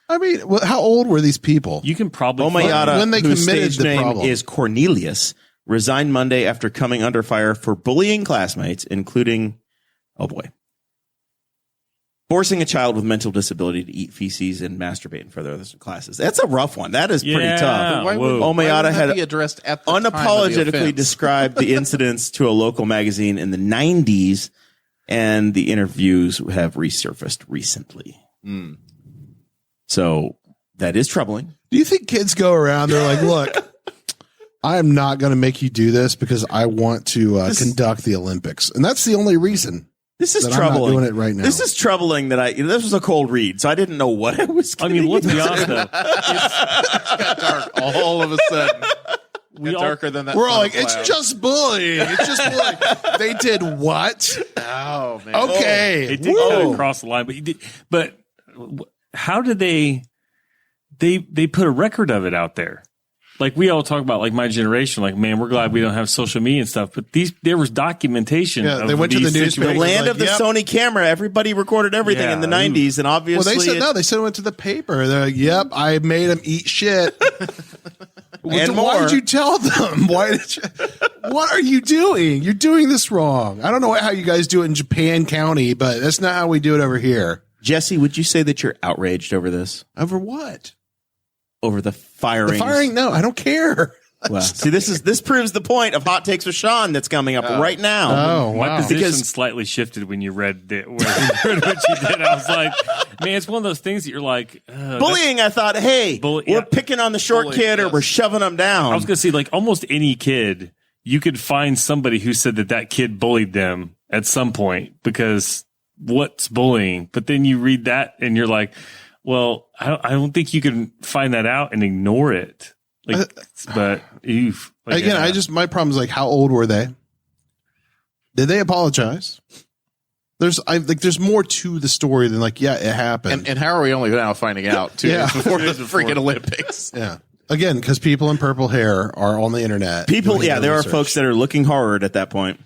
I mean, how old were these people? You can probably Omayata, when they whose committed stage the name problem. is Cornelius, resigned Monday after coming under fire for bullying classmates, including, forcing a child with mental disability to eat feces and masturbate in further classes. That's a rough one. That is pretty tough. Why would Omayata that had be addressed at the time of the unapologetically offense? described the incidents to a local magazine in the 90s, and the interviews have resurfaced recently. So that is troubling. Do you think kids go around? They're like, look, I am not going to make you do this because I want to conduct the Olympics. And that's the only reason. This is that troubling. I'm not doing it right now. This is troubling that this was a cold read, so I didn't know what I was getting. let's be honest though. It got dark all of a sudden. Darker than that. We're all like, it's just bullying. It's just bullying. They did what? Oh man. Okay. It did kind of cross the line, but he did. But how did they put a record of it out there? Like we all talk about, like my generation, like, man, we're glad we don't have social media and stuff. But there was documentation. Yeah, of they went to the these newspaper. The land like, of the yep. Sony camera. Everybody recorded everything in the 90s, and obviously, Well, they said it went to the paper. They're like, yep, I made them eat shit. And Why more. did you tell them? What are you doing? You're doing this wrong. I don't know how you guys do it in Japan County, but that's not how we do it over here. Jesse, would you say that you're outraged over this? Over what? Over the firing? The firing? No, I don't care. Well, see, this proves the point of Hot Takes with Sean that's coming up right now. Oh, My wow. position Because- slightly shifted when you read what you did. I was like, man, it's one of those things that you're like, Bullying, I thought, hey, we're picking on the short kid or we're shoving them down. I was going to say, like, almost any kid, you could find somebody who said that kid bullied them at some point, because what's bullying? But then you read that and you're like, well, I don't think you can find that out and ignore it. Like, but my problem is like, how old were they? Did they apologize? There's more to the story than like, yeah, it happened. And how are we only now finding out 2 days before the freaking Olympics? Yeah. Again, because people in purple hair are on the internet. There are folks that are looking hard at that point.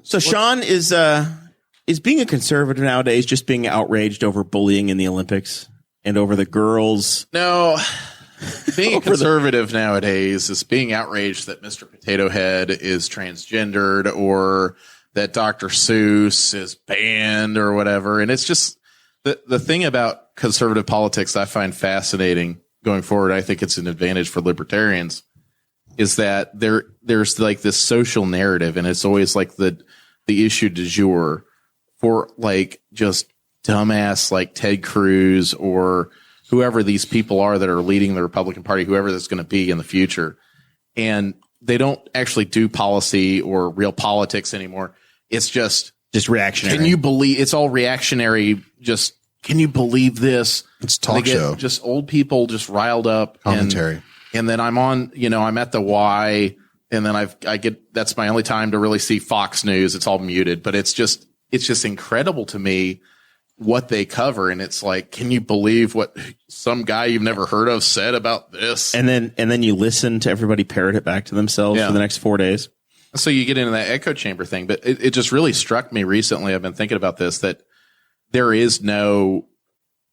So Sean is being a conservative nowadays just being outraged over bullying in the Olympics and over the girls. No, being a conservative nowadays is being outraged that Mr. Potato Head is transgendered or that Dr. Seuss is banned or whatever. And it's just the thing about conservative politics I find fascinating going forward. I think it's an advantage for libertarians is that there's like this social narrative, and it's always like the issue du jour for like just dumbass like Ted Cruz or whoever these people are that are leading the Republican Party, whoever that's going to be in the future. And they don't actually do policy or real politics anymore. It's just reactionary. Can you believe it's all reactionary? Just can you believe this? It's talk show. Just old people just riled up commentary. And then I'm on, I'm at the Y, and then that's my only time to really see Fox News. It's all muted, but it's just incredible to me what they cover. And it's like, can you believe what some guy you've never heard of said about this? And then you listen to everybody parrot it back to themselves for the next 4 days. So you get into that echo chamber thing, but it just really struck me recently. I've been thinking about this, that there is no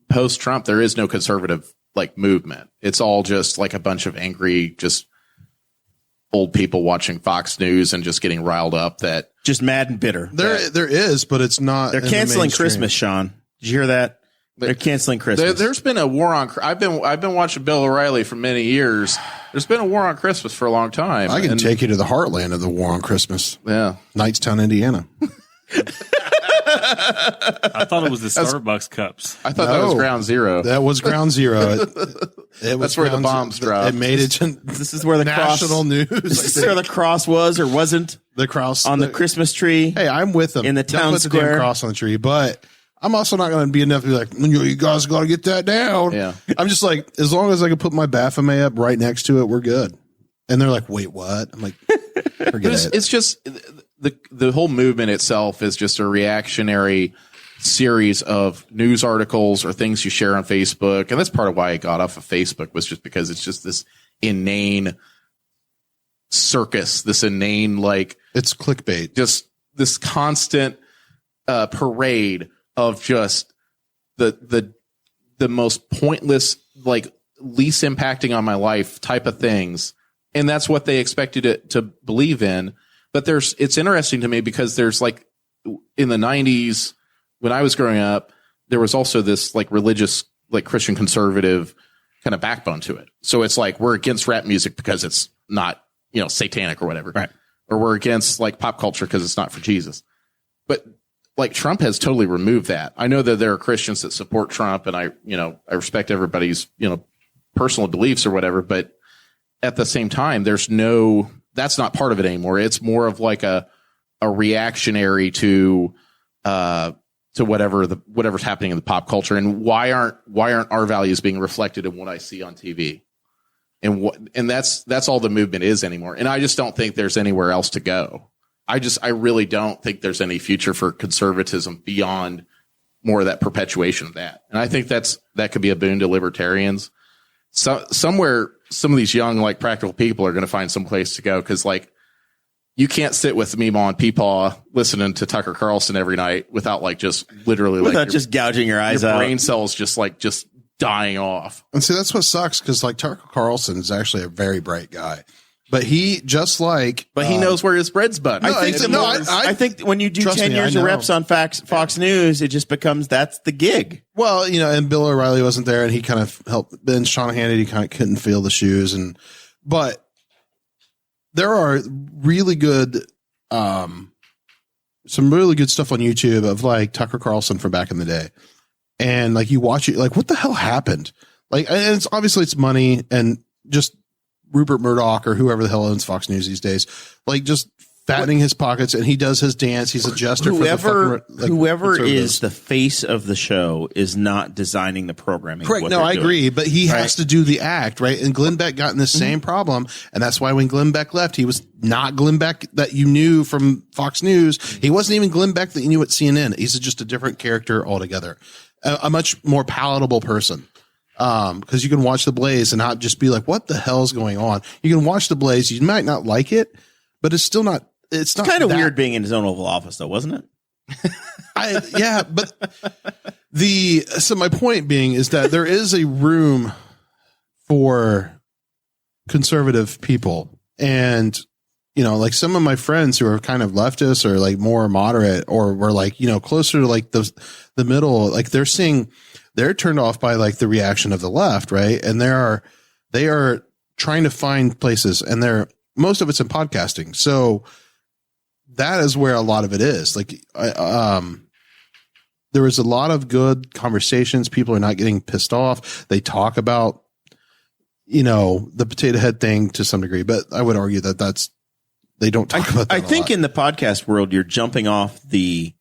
post-Trump, there is no conservative like movement. It's all just like a bunch of angry, just old people watching Fox News and just getting riled up. That just mad and bitter. There is, but it's not. They're canceling Christmas, Sean. Did you hear that? They're canceling Christmas. There's been a war on. I've been watching Bill O'Reilly for many years. There's been a war on Christmas for a long time. I can take you to the heartland of the war on Christmas. Yeah, Knightstown, Indiana. I thought it was the Starbucks cups. I thought that was ground zero. That was ground zero. That's where the bombs dropped. It made it to This is where the national news. This is where the cross was or wasn't The cross on the Christmas tree. Hey, I'm with them in the Don't town put the damn square. cross on the tree, but I'm also not going to be enough to be like, you guys got to get that down. Yeah. I'm just like, as long as I can put my Baphomet up right next to it, we're good. And they're like, wait, what? I'm like, forget it. It's just the whole movement itself is just a reactionary series of news articles or things you share on Facebook. And that's part of why I got off of Facebook, was just because it's just this inane circus, this inane, like, It's clickbait. just this constant parade of just the most pointless, like, least impacting on my life type of things. And that's what they expected it to believe in. But it's interesting to me because there's, like, in the 90s when I was growing up, there was also this, like, religious, like, Christian conservative kind of backbone to it. So it's like, we're against rap music because it's not, satanic or whatever. Right. Or we're against, like, pop culture because it's not for Jesus. But, like, Trump has totally removed that. I know that there are Christians that support Trump, and I respect everybody's, personal beliefs or whatever, but at the same time, that's not part of it anymore. It's more of like a reactionary to whatever's happening in the pop culture. And why aren't our values being reflected in what I see on TV? And that's all the movement is anymore. And I just don't think there's anywhere else to go. I really don't think there's any future for conservatism beyond more of that perpetuation of that. And I think that could be a boon to libertarians. So somewhere, some of these young, like, practical people are going to find some place to go. Cause, like, you can't sit with Meemaw and Peepaw listening to Tucker Carlson every night without, like, just literally, Without like, just gouging your eyes your out. brain cells just dying off. And see, that's what sucks because, like, Tucker Carlson is actually a very bright guy. But he he knows where his bread's buttered. I think when you do Trust 10 me, years I of know. reps on Fox News, it just becomes that's the gig. Well, and Bill O'Reilly wasn't there, and he kind of helped. Then Sean Hannity kind of couldn't feel the shoes, but there are really good, some really good stuff on YouTube of, like, Tucker Carlson from back in the day, and, like, you watch it, like, what the hell happened? Like, and it's obviously it's money and just Rupert Murdoch or whoever the hell owns Fox News these days, like, just fattening his pockets, and he does his dance. He's a jester. Whoever for is the face of the show is not designing the programming. correct. No, I agree, but he has to do the act, right? And Glenn Beck got in the same problem, and that's why when Glenn Beck left, he was not Glenn Beck that you knew from Fox News. He wasn't even Glenn Beck that you knew at CNN. He's just a different character altogether, a much more palatable person. Cause you can watch The Blaze and not just be like, what the hell's going on? You can watch The Blaze. You might not like it, but it's still not, it's not kind of that weird being in his own Oval Office, though, wasn't it? Yeah, but so my point being is that there is a room for conservative people, and like some of my friends who are kind of leftist or, like, more moderate, or were, like, closer to, like, the middle, like, they're turned off by, like, the reaction of the left, right? And they are trying to find places, and most of it's in podcasting, so that is where a lot of it is. Like, there was a lot of good conversations. People are not getting pissed off. They talk about, the potato head thing to some degree, but I would argue that they don't talk about that. I think in the podcast world, you're jumping off the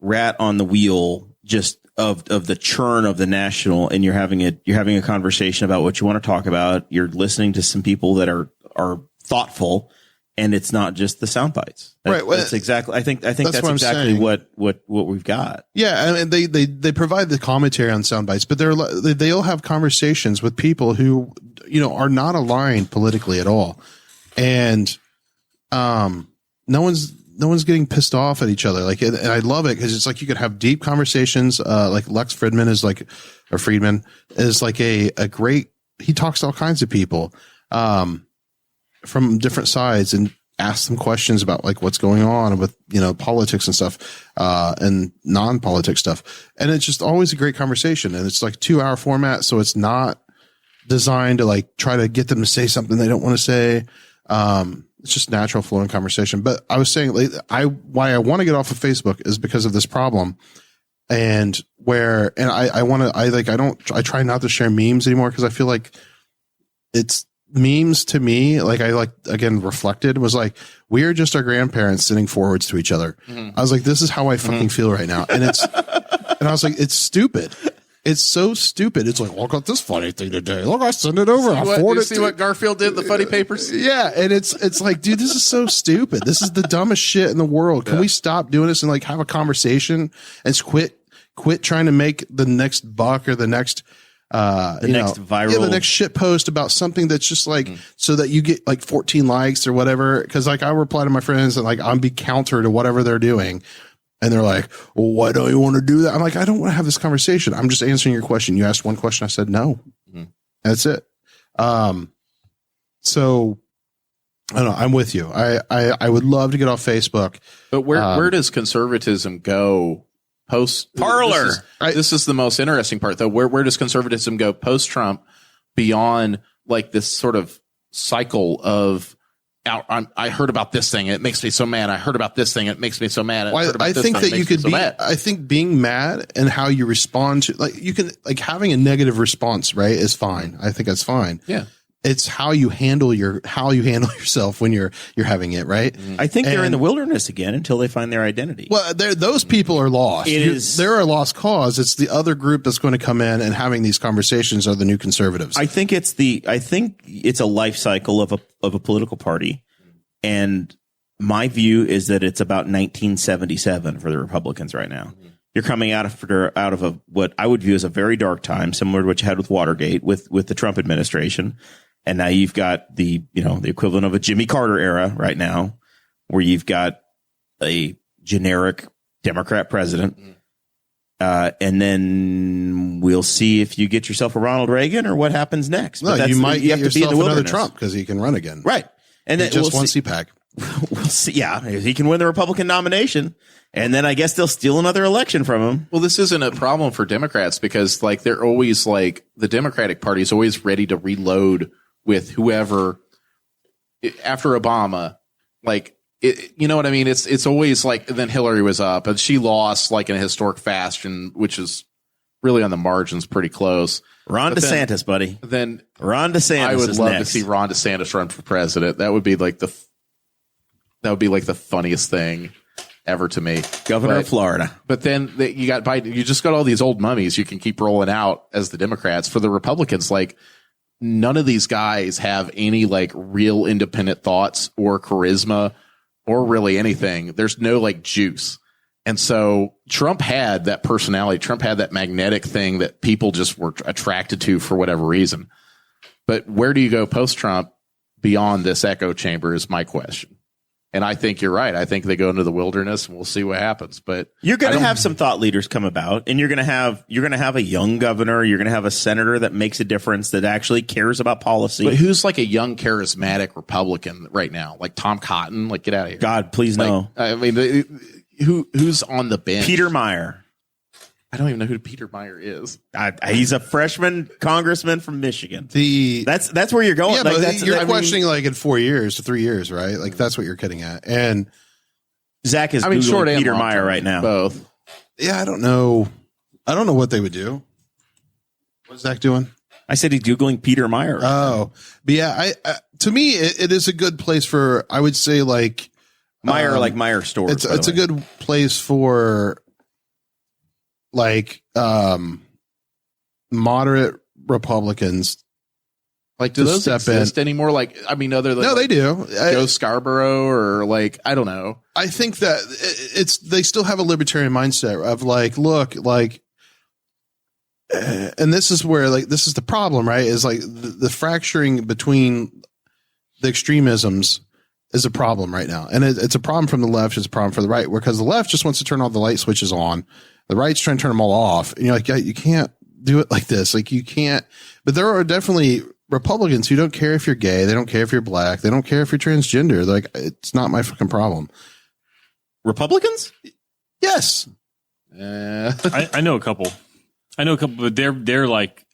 rat on the wheel just of the churn of the national, and you're having a conversation about what you want to talk about. You're listening to some people that are thoughtful, and it's not just the sound bites. Right. Well, that's exactly. I think that's what I'm exactly saying. what we've got. Yeah, I mean, they provide the commentary on sound bites, but they'll have conversations with people who are not aligned politically at all, and no one's getting pissed off at each other. Like, and I love it because it's like you could have deep conversations. Like Lex Friedman is like a great. He talks to all kinds of people from different sides, and ask them questions about like what's going on with, politics and stuff, and non-politic stuff. And it's just always a great conversation. And it's like 2-hour format. So it's not designed to like try to get them to say something they don't want to say. It's just natural flowing conversation. But I was saying why I want to get off of Facebook is because of this problem. I try not to share memes anymore because I feel like it's memes to me. Like again, reflected was like, we are just our grandparents sitting forwards to each other. I was like, this is how I fucking feel right now. And and I was like, it's stupid. It's so stupid. It's like, look at this funny thing today. Look, I sent it over. See what Garfield did in the funny papers? Yeah. And it's like, dude, this is so stupid. This is the dumbest shit in the world. Can we stop doing this and like have a conversation and quit trying to make the next buck or the next, the next shit post about something that's just like, so that you get like 14 likes or whatever. Cause like I reply to my friends and like I'll be counter to whatever they're doing. And they're like, well, why don't you want to do that? I'm like, I don't want to have this conversation. I'm just answering your question. You asked one question. I said, no, that's it. So I don't know. I'm with you. I would love to get off Facebook, but where does conservatism go post Parler? This is the most interesting part though. Where does conservatism go post Trump beyond like this sort of cycle of, I heard about this thing. It makes me so mad. I heard about this thing. It makes me so mad. I think that you could be, I think being mad and how you respond to, like, you can, like, having a negative response, right, is fine. I think that's fine. Yeah. It's how you handle yourself when you're having it, right? I think they're in the wilderness again until they find their identity. Well, those people are lost. They're a lost cause. It's the other group that's going to come in and having these conversations are the new conservatives. I think it's a life cycle of a political party. And my view is that it's about 1977 for the Republicans right now. You're coming out of what I would view as a very dark time, similar to what you had with Watergate with the Trump administration. And now you've got the equivalent of a Jimmy Carter era right now, where you've got a generic Democrat president. And then we'll see if you get yourself a Ronald Reagan or what happens next. No, but you might have get to be in the yourself another wilderness. Trump because he can run again. Right. And then just one CPAC. We'll see. Yeah, he can win the Republican nomination, and then I guess they'll steal another election from him. Well, this isn't a problem for Democrats because, like, they're always like the Democratic Party is always ready to reload with whoever after Obama. Like, you know what I mean? It's always like then Hillary was up and she lost like in a historic fashion, which is really on the margins, pretty close. Ron DeSantis, buddy. Then Ron DeSantis. I would is love next. to see Ron DeSantis run for president. That would be like the funniest thing ever to me. Governor of Florida. But then you got Biden. You just got all these old mummies you can keep rolling out as the Democrats. For the Republicans, like none of these guys have any like real independent thoughts or charisma or really anything. There's no like juice. And so Trump had that personality. Trump had that magnetic thing that people just were attracted to for whatever reason. But where do you go post-Trump beyond this echo chamber is my question. And I think you're right. I think they go into the wilderness and we'll see what happens. But you're going to have some thought leaders come about, and you're going to have a young governor. You're going to have a senator that makes a difference, that actually cares about policy. But who's like a young, charismatic Republican right now? Like Tom Cotton? Like, get out of here. God, please no. I mean, who's on the bench? Peter Meyer. I don't even know who Peter Meyer is. He's a freshman congressman from Michigan. That's where you're going. Yeah, like, but you're questioning like in 4 years to 3 years, right? Like that's what you're getting at. And Zach is Googling short Peter Meyer right now. Both. Yeah, I don't know what they would do. What's Zach doing? I said he's Googling Peter Meyer. Right now. But yeah, to me, it is a good place for, I would say like Meyer, like Meyer stores. It's a good place for like moderate Republicans. Like, do those exist anymore? Like, I mean, other than no, they do. Joe Scarborough or like, I don't know. I think that they still have a libertarian mindset of like, look, like, and this is where like this is the problem, right? Is like the fracturing between the extremisms is a problem right now, and it's a problem from the left. It's a problem for the right, because the left just wants to turn all the light switches on. The right's trying to turn them all off, and you're like, yeah, you can't do it like this. Like you can't. But there are definitely Republicans who don't care if you're gay, they don't care if you're black, they don't care if you're transgender. They're like, it's not my fucking problem. Republicans? Yes. I know a couple. But they're like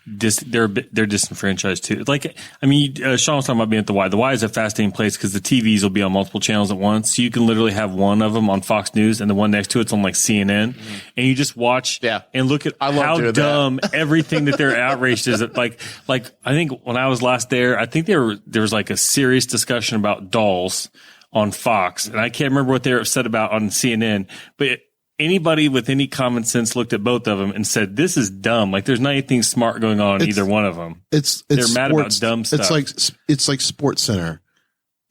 they're disenfranchised too. Like, I mean, Sean was talking about being at the Y. The Y is a fascinating place because the TVs will be on multiple channels at once. So you can literally have one of them on Fox News and the one next to it's on like CNN, and you just watch and look at how dumb everything that they're outraged is. Like I think when I was last there, I think there was like a serious discussion about dolls on Fox, and I can't remember what they were upset about on CNN, but anybody with any common sense looked at both of them and said, this is dumb. Like, there's not anything smart going on in either one of them. They're mad about dumb stuff. It's like Sports Center.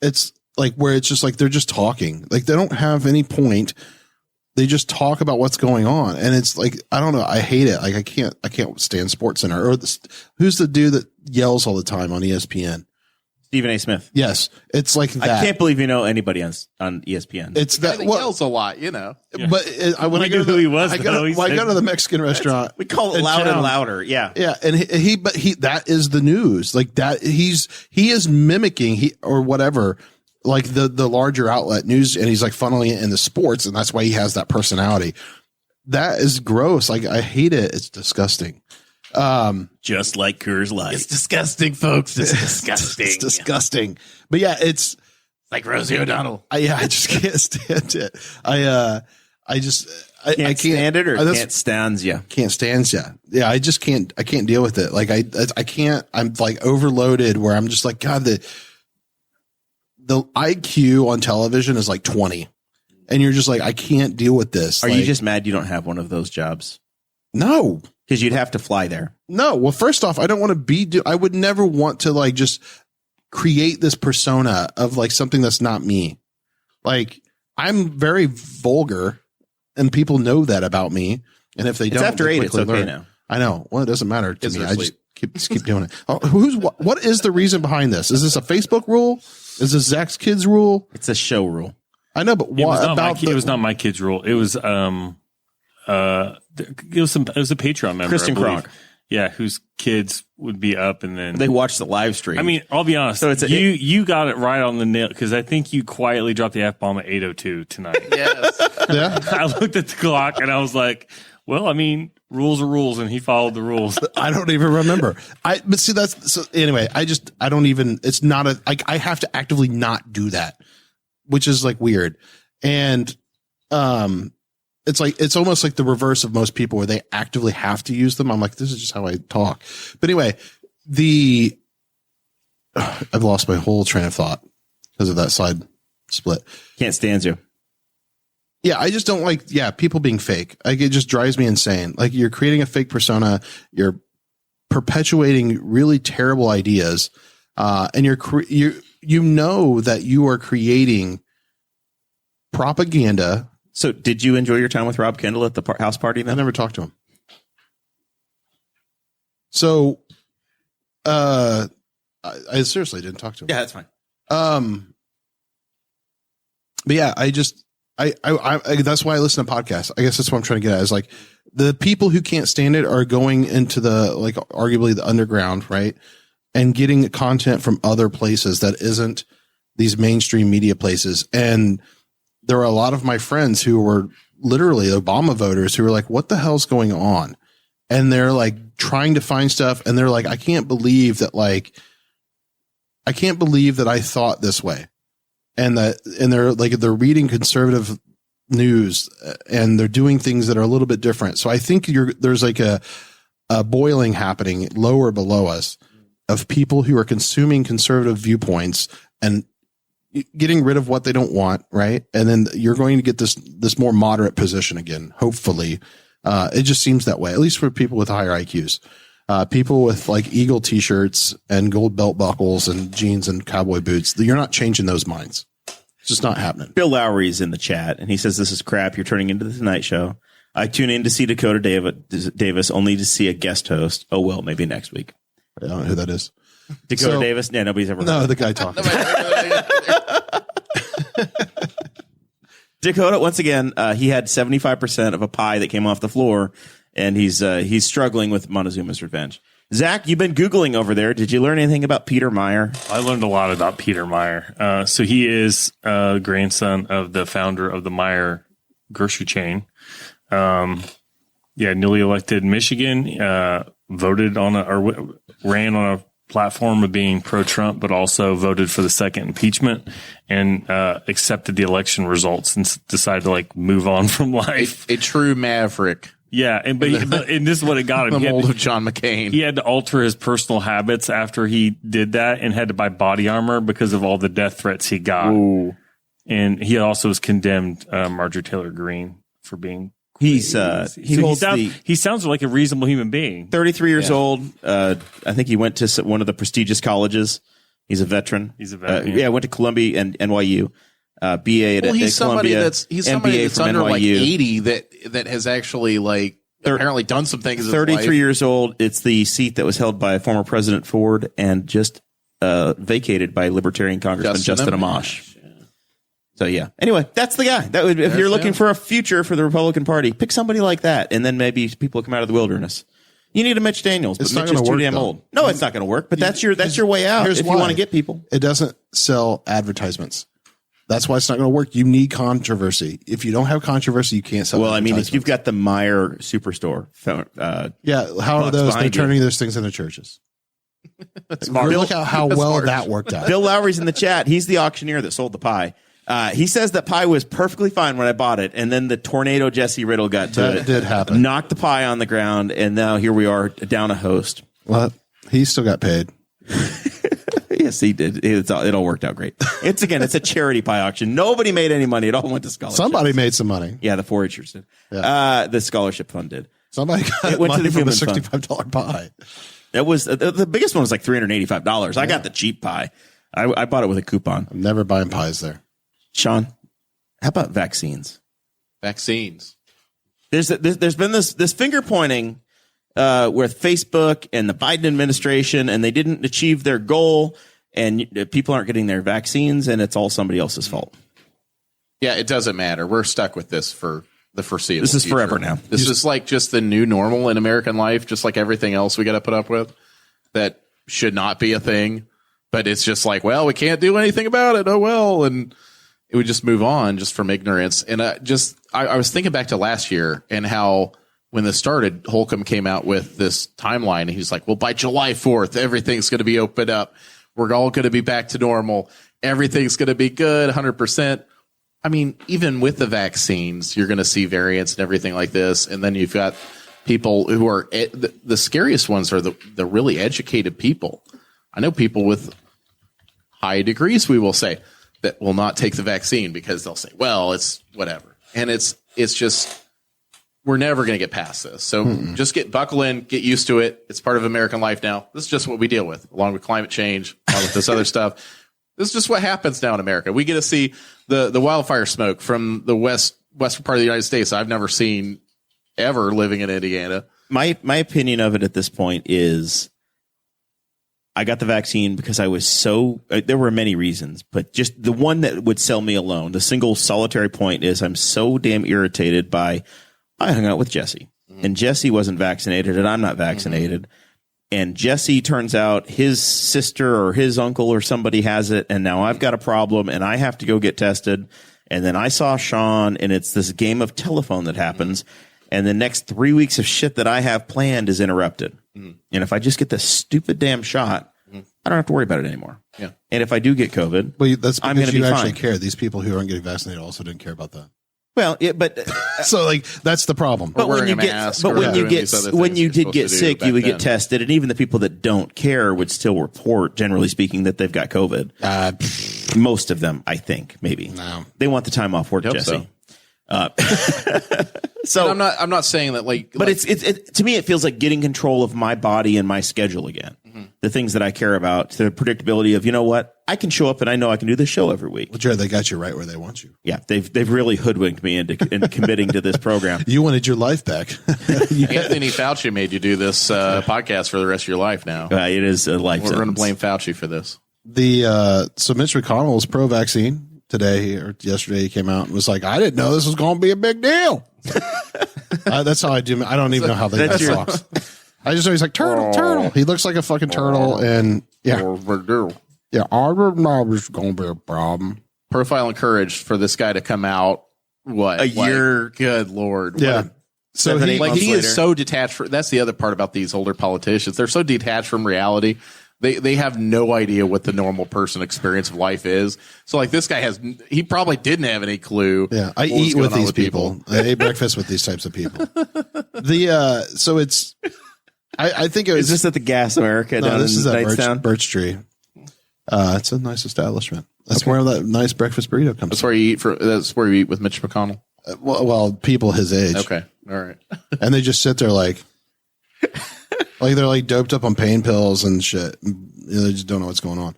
It's like where it's just like, they're just talking. Like, they don't have any point. They just talk about what's going on. And it's like, I don't know. I hate it. Like, I can't stand Sports Center. Or who's the dude that yells all the time on ESPN? Stephen A. Smith. Yes, it's like that. I can't believe you know anybody on ESPN. It's that yells a lot, you know. Yeah. But when I go to the Mexican restaurant, we call it loud and louder. Yeah, yeah, and he that is the news. Like that, he is mimicking or whatever, like the larger outlet news, and he's like funneling it into sports, and that's why he has that personality. That is gross. Like, I hate it. It's disgusting. Just like Coors Light. It's disgusting, folks. It's disgusting. It's disgusting. But yeah, it's like Rosie O'Donnell. I just can't stand it. I can't stand it, or can't stands you. Can't stands you. Yeah, I just can't. I can't deal with it. Like I can't. I'm like overloaded. Where I'm just like, God, the IQ on television is like 20, and you're just like, I can't deal with this. Are you just mad you don't have one of those jobs? No. Because you'd have to fly there. No. Well, first off, I don't want to I would never want to like just create this persona of like something that's not me. Like, I'm very vulgar and people know that about me. And if they don't, after 8, it's okay now. I know. Well, it doesn't matter to me. I just keep doing it. Oh, what is the reason behind this? Is this a Facebook rule? Is this Zach's kids rule? It's a show rule. I know, but what about it was not my kids rule. It was, it was a Patreon member, Kristen Kronk. Yeah, whose kids would be up, and then they watched the live stream. I mean, I'll be honest. So you got it right on the nail, because I think you quietly dropped the F-bomb at 8:02 tonight. Yes. Yeah. I looked at the clock and I was like, well, I mean, rules are rules, and he followed the rules. I don't even remember. But see, anyway, I don't even, it's not I have to actively not do that, which is like weird. And, it's almost like the reverse of most people where they actively have to use them. I'm like, this is just how I talk. But anyway, I've lost my whole train of thought because of that side split. Can't stand you. Yeah. I just don't like, people being fake. Like, it just drives me insane. Like, you're creating a fake persona. You're perpetuating really terrible ideas. And you know that you are creating propaganda. So did you enjoy your time with Rob Kendall at the house party then? I never talked to him. So, I seriously didn't talk to him. Yeah, that's fine. But yeah, I that's why I listen to podcasts. I guess that's what I'm trying to get at, is like, the people who can't stand it are going into the, like, arguably the underground, right? And getting content from other places that isn't these mainstream media places. And there are a lot of my friends who were literally Obama voters who were like, what the hell's going on? And they're like trying to find stuff. And they're like, I can't believe that I thought this way. And they're reading conservative news and they're doing things that are a little bit different. So I think there's like a boiling happening lower below us of people who are consuming conservative viewpoints and getting rid of what they don't want, right? And then you're going to get this more moderate position again, hopefully. It just seems that way, at least for people with higher IQs. People with like Eagle t-shirts and gold belt buckles and jeans and cowboy boots, you're not changing those minds. It's just not happening. Bill Lowry's in the chat, and he says, this is crap. You're turning into the Tonight Show. I tune in to see Dakota Davis only to see a guest host. Oh, well, maybe next week. I don't know who that is. Dakota Davis? Yeah, nobody's ever heard. No, the guy talking. Dakota, once again, he had 75% of a pie that came off the floor, and he's struggling with Montezuma's revenge. Zach, you've been Googling over there. Did you learn anything about Peter Meyer? I learned a lot about Peter Meyer. So he is a grandson of the founder of the Meyer grocery chain. Newly elected in Michigan, voted on ran on a platform of being pro-Trump, but also voted for the second impeachment and accepted the election results and decided to move on from life. A true maverick. Yeah, and this is what it got him. The mold of John McCain. He had to alter his personal habits after he did that and had to buy body armor because of all the death threats he got. Ooh. And he also was condemned, Marjorie Taylor Greene, for being. He sounds like a reasonable human being. 33 years old. I think he went to one of the prestigious colleges. He's a veteran. Went to Columbia and NYU. BA at Columbia. He's somebody that's under NYU. 80 that has actually apparently done some things. 33 years old. It's the seat that was held by former President Ford and just vacated by Libertarian Congressman Justin Amash. So yeah. Anyway, that's the guy. If you're looking for a future for the Republican Party, pick somebody like that, and then maybe people come out of the wilderness. You need a Mitch Daniels, but Mitch is too damn old. No, it's not going to work. But that's your way out if you want to get people. It doesn't sell advertisements. That's why it's not going to work. You need controversy. If you don't have controversy, you can't sell. Well, I mean, if you've got the Meyer Superstore, how are those? They're turning those things into churches. Look at how well that worked out. Bill Lowry's in the chat. He's the auctioneer that sold the pie. He says that pie was perfectly fine when I bought it, and then the tornado Jesse Riddle got to that it. Did happen. Knocked the pie on the ground, and now here we are down a host. Well, he still got paid. Yes, he did. It all worked out great. It's a charity pie auction. Nobody made any money. It all went to scholarships. Somebody made some money. Yeah, the 4-Hers did. Yeah. The scholarship fund did. Somebody got went money to the from the human $65 pie. That was the biggest one was like $385. I got the cheap pie. I bought it with a coupon. I'm never buying pies there. Sean, how about vaccines? Vaccines. There's been this finger pointing with Facebook and the Biden administration, and they didn't achieve their goal, and people aren't getting their vaccines, and it's all somebody else's fault. Yeah, it doesn't matter. We're stuck with this for the foreseeable This is future. forever now. This is like just the new normal in American life, just like everything else we got to put up with that should not be a thing. But it's just like, well, we can't do anything about it. Oh, well. And it would just move on just from ignorance. And I was thinking back to last year and how when this started, Holcomb came out with this timeline. And he's like, well, by July 4th, everything's going to be opened up. We're all going to be back to normal. Everything's going to be good, 100%. I mean, even with the vaccines, you're going to see variants and everything like this. And then you've got people who are the scariest ones are the really educated people. I know people with high degrees, we will say, that will not take the vaccine because they'll say, well, it's whatever. And it's just, we're never going to get past this. So just buckle in, get used to it. It's part of American life now. This is just what we deal with, along with climate change, along with this other stuff. This is just what happens now in America. We get to see the wildfire smoke from the western part of the United States. I've never seen ever living in Indiana. My opinion of it at this point is I got the vaccine because I was there were many reasons, but just the one that would sell me alone, the single solitary point is I'm so damn irritated by, I hung out with Jesse and Jesse wasn't vaccinated and I'm not vaccinated. And Jesse, turns out his sister or his uncle or somebody has it. And now I've got a problem and I have to go get tested. And then I saw Sean and it's this game of telephone that happens. And the next 3 weeks of shit that I have planned is interrupted. And if I just get this stupid damn shot, I don't have to worry about it anymore. Yeah. And if I do get COVID, that's I'm going to be fine. Actually care. These people who aren't getting vaccinated also didn't care about that. Well, but so that's the problem. But when you get sick, you would get tested, and even the people that don't care would still report, generally speaking, that they've got COVID. Most of them, I think, maybe. No. They want the time off work, Jesse. So I'm not saying that but it's to me it feels like getting control of my body and my schedule again. The things that I care about, the predictability of, you know what, I can show up and I know I can do this show every week. Well, Jared, they got you right where they want you. Yeah, they've really hoodwinked me into committing to this program. You wanted your life back. Anthony Fauci made you do this podcast for the rest of your life now. It is a life. We're going to blame Fauci for this. So Mitch McConnell was pro-vaccine today or yesterday. He came out and was like, I didn't know this was going to be a big deal. That's how I do. I don't even know how they do socks. I just know he's like turtle. He looks like a fucking turtle, and yeah, I don't know it's gonna be a problem. Profile and courage for this guy to come out. What A year? Good Lord. Yeah. So He is so detached. That's the other part about these older politicians. They're so detached from reality. They have no idea what the normal person experience of life is. So like this guy he probably didn't have any clue. Yeah, I eat with these people. I ate breakfast with these types of people. So it's. I think it was. Is this at the Gas America? No, down this in is at Knightstown? Birch Tree. It's a nice establishment. That's where that nice breakfast burrito comes. That's where you eat That's where you eat with Mitch McConnell. Well, people his age. Okay, all right. And they just sit there like they're like doped up on pain pills and shit. They just don't know what's going on.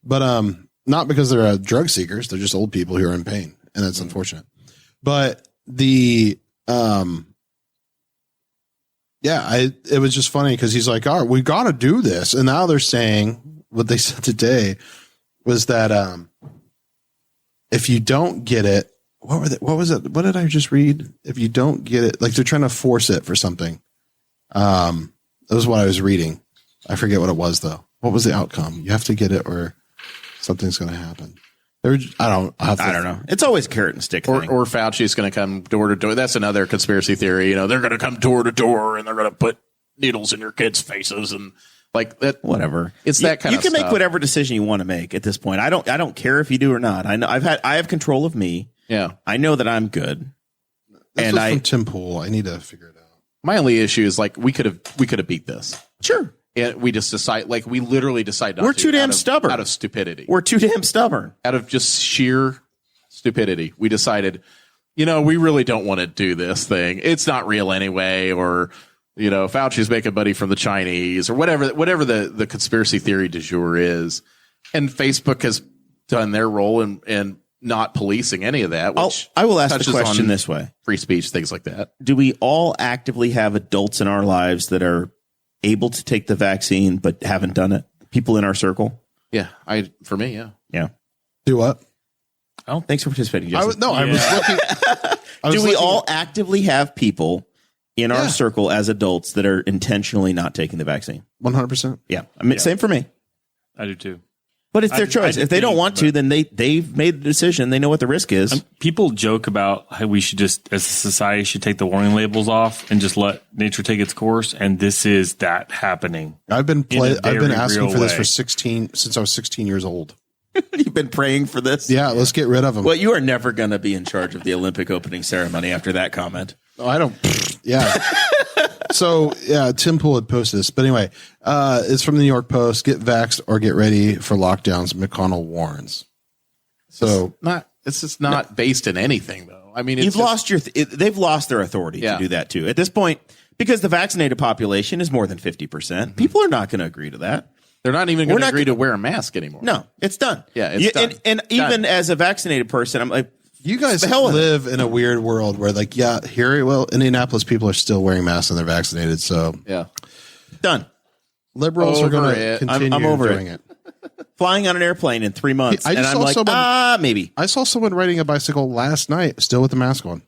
But not because they're drug seekers. They're just old people who are in pain, and that's unfortunate. But it was just funny because he's like, all right, we got to do this. And now they're saying what they said today was that if you don't get it, what was it? What did I just read? If you don't get it, like they're trying to force it for something. That was what I was reading. I forget what it was though. What was the outcome? You have to get it or something's going to happen. I don't know. It's always carrot and stick thing. Or Fauci's going to come door to door. That's another conspiracy theory. They're going to come door to door and they're going to put needles in your kids' faces and like that. Whatever. It's that kind of stuff. You can make whatever decision you want to make at this point. I don't care if you do or not. I know I have control of me. Yeah. I know that I'm good. This was from Tim Pool. I need to figure it out. My only issue is like we could have beat this. Sure. And we just decide, like, we literally decide not to. We're too damn stubborn. Out of stupidity. We're too damn stubborn. Out of just sheer stupidity. We decided, we really don't want to do this thing. It's not real anyway. Or, Fauci's making money from the Chinese or whatever the conspiracy theory du jour is. And Facebook has done their role in not policing any of that. Which I will ask the question this way. Free speech, things like that. Do we all actively have adults in our lives that are able to take the vaccine but haven't done it? People in our circle? Yeah, for me, yeah. Yeah. Do what? Oh, thanks for participating, Jason. I was looking. Do we all actively have people in our circle as adults that are intentionally not taking the vaccine? 100%. Yeah. I mean, same for me. I do too. But it's their choice. If they don't want to, then they've made the decision. They know what the risk is. People joke about how we should just, as a society, should take the warning labels off and just let nature take its course. And this is that happening. I've been asking for this way. since I was 16 years old. You've been praying for this? Yeah, let's get rid of them. Well, you are never going to be in charge of the Olympic opening ceremony after that comment. Oh, I don't. Yeah. So, yeah, Tim Pool had posted this. But anyway, it's from the New York Post. Get vaxxed or get ready for lockdowns, McConnell warns. So it's just not based in anything, though. I mean, they've lost their authority to do that, too. At this point, because the vaccinated population is more than 50%, people are not going to agree to that. They're not even going to agree to wear a mask anymore. No, it's done. Yeah, it's done. And even as a vaccinated person, I'm like, you guys live in a weird world where, like, Indianapolis people are still wearing masks and they're vaccinated. So, yeah, done. Liberals are going to continue I'm over doing it. Flying on an airplane in 3 months. And I'm like, maybe. I saw someone riding a bicycle last night still with the mask on.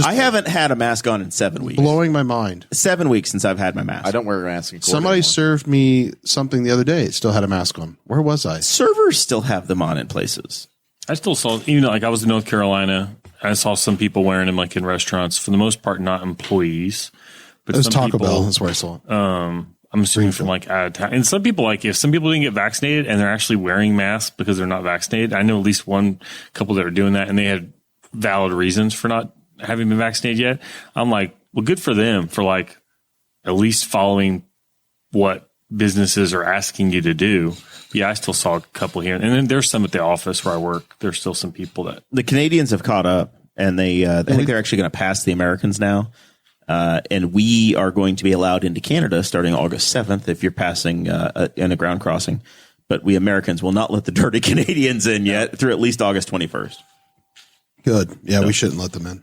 I haven't had a mask on in 7 weeks. Blowing my mind. 7 weeks since I've had my mask. I don't wear a mask. Somebody served me something the other day. It still had a mask on. Where was I? Servers still have them on in places. I still saw, I was in North Carolina. I saw some people wearing them like in restaurants. For the most part, not employees. But it was Taco Bell. That's where I saw it. I'm assuming from like out of town. And some people, like if some people didn't get vaccinated and they're actually wearing masks because they're not vaccinated. I know at least one couple that are doing that and they had valid reasons for not having been vaccinated yet. I'm like, well, good for them for like at least following what businesses are asking you to do. Yeah, I still saw a couple here. And then there's some at the office where I work. There's still some people that the Canadians have caught up and I think they're actually going to pass the Americans now. And we are going to be allowed into Canada starting August 7th if you're passing in a ground crossing. But we Americans will not let the dirty Canadians in yet through at least August 21st. Good. Yeah, we shouldn't let them in.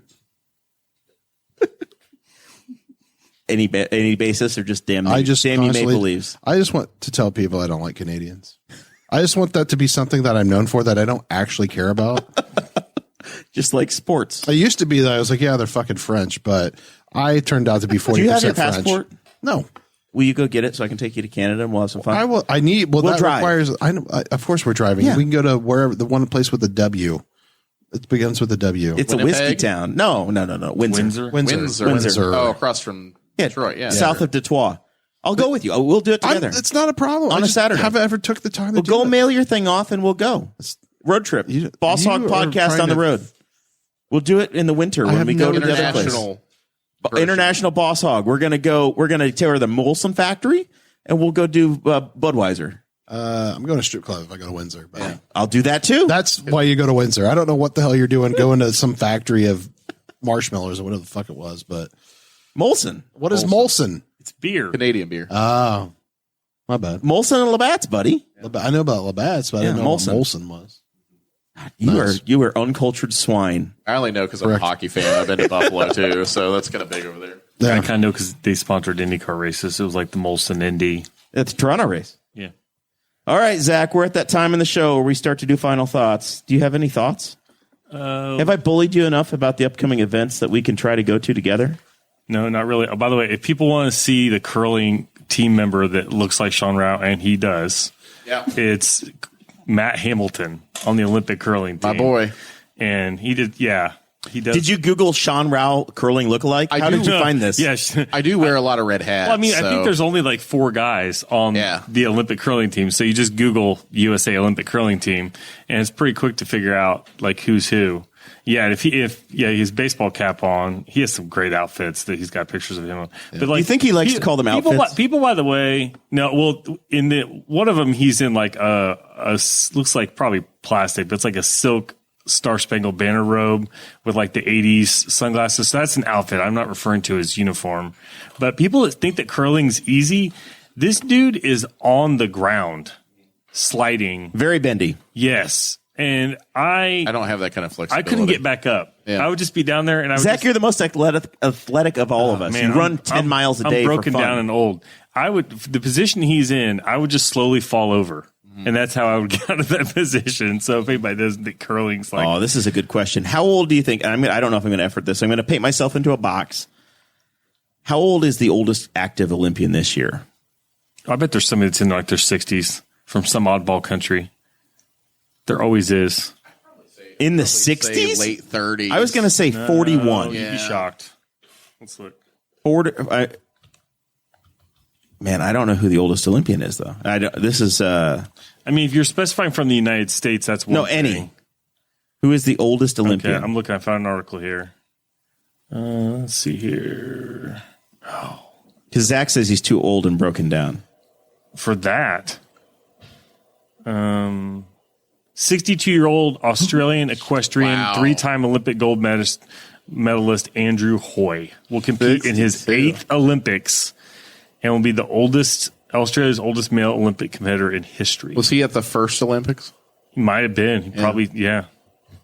Any basis or just damn you Maple Leafs? I just want to tell people I don't like Canadians. I just want that to be something that I'm known for that I don't actually care about. Just like sports. I used to be that I was like, yeah, they're fucking French, but I turned out to be 40% Do you have your French. passport? No. Will you go get it so I can take you to Canada and we'll have some fun? I will. I need. Well, We'll that drive. requires. Of course, we're driving. Yeah. We can go to wherever the one place with the W. It begins with a W. It's a Winnipeg? whiskey town. No. Windsor. Windsor. Oh, across from Yeah, Detroit. Yeah. south of Detroit. I'll go with you. We'll do it together. It's not a problem. On I a just Saturday. haven't ever took the time to We'll do go it. mail your thing off and we'll go. Road trip. Boss Hog you are podcast trying on the to- road. We'll do it in the winter when have we go no to the other place. International. International Boss Hog. We're gonna go. We're gonna tour the Molson factory, and we'll go do Budweiser. I'm going to strip club if I go to Windsor. But I'll do that too. that's why you go to Windsor. I don't know what the hell you're doing going to some factory of marshmallows or whatever the fuck it was. But Molson, what is Molson? It's beer. Canadian beer. Oh, my bad. Molson and Labatt's, buddy. I know about Labatt's, but I didn't know Molson. what Molson was. You are uncultured swine. I only know because I'm a Correct. hockey fan. I've been to Buffalo too, so that's kind of big over there. Yeah. I kind of know because they sponsored IndyCar races. It was like the Molson Indy. It's a Toronto race. Yeah. All right, Zach. We're at that time in the show where we start to do final thoughts. Do you have any thoughts? Have I bullied you enough about the upcoming events that we can try to go to together? No, not really. Oh, by the way, if people want to see the curling team member that looks like Sean Rao, and he does, Yeah. it's Matt Hamilton on the Olympic curling team. My boy. And he did, yeah. He does. Did you Google Sean Rao curling lookalike? How did you find this? Yeah. I do wear a lot of red hats. Well, I mean, I so- think there's only like 4 guys on the Olympic curling team. So you just Google USA Olympic curling team, and it's pretty quick to figure out like who's who. Yeah, and if his baseball cap on, he has some great outfits that he's got pictures of him on. But like, You think he likes to call them outfits? People, by the way, no. Well, in the one of them, he's in like a looks like probably plastic, but it's like a silk Star Spangled Banner robe with like the 80s sunglasses. So that's an outfit. I'm not referring to his uniform. But people that think that curling's easy, this dude is on the ground sliding. Very bendy. Yes. And I don't have that kind of I flexibility. couldn't get back up. Yeah. I would just be down there and I would Zach, just, you're the most athletic of all of us. man, you run 10 miles a day I'm broken for fun. down and old. The position he's in, I would just slowly fall over. And that's how I would get out of that position. So if anybody doesn't think curling's like, Oh, this is a good question. How old do you think? I don't know if I'm going to effort this. I'm going to paint myself into a box. How old is the oldest active Olympian this year? I bet there's somebody that's in like their 60s from some oddball country. There always is. In the Say 60s? late 30s. I was going to say 41. You'd be shocked. Let's look. 40, man, I don't know who the oldest Olympian is, though. This is I mean, if you're specifying from the United States, that's one no thing. any. Who is the oldest Okay, Olympian? I'm looking. I found an article here. Let's see here. Because Zach says he's too old and broken down. For that, 62-year-old Australian equestrian, Wow. 3-time Olympic gold medalist Andrew Hoy will compete in his 8th Olympics and will be the Australia's oldest male Olympic competitor in history. Was he at the first Olympics? He might have been. He probably, yeah.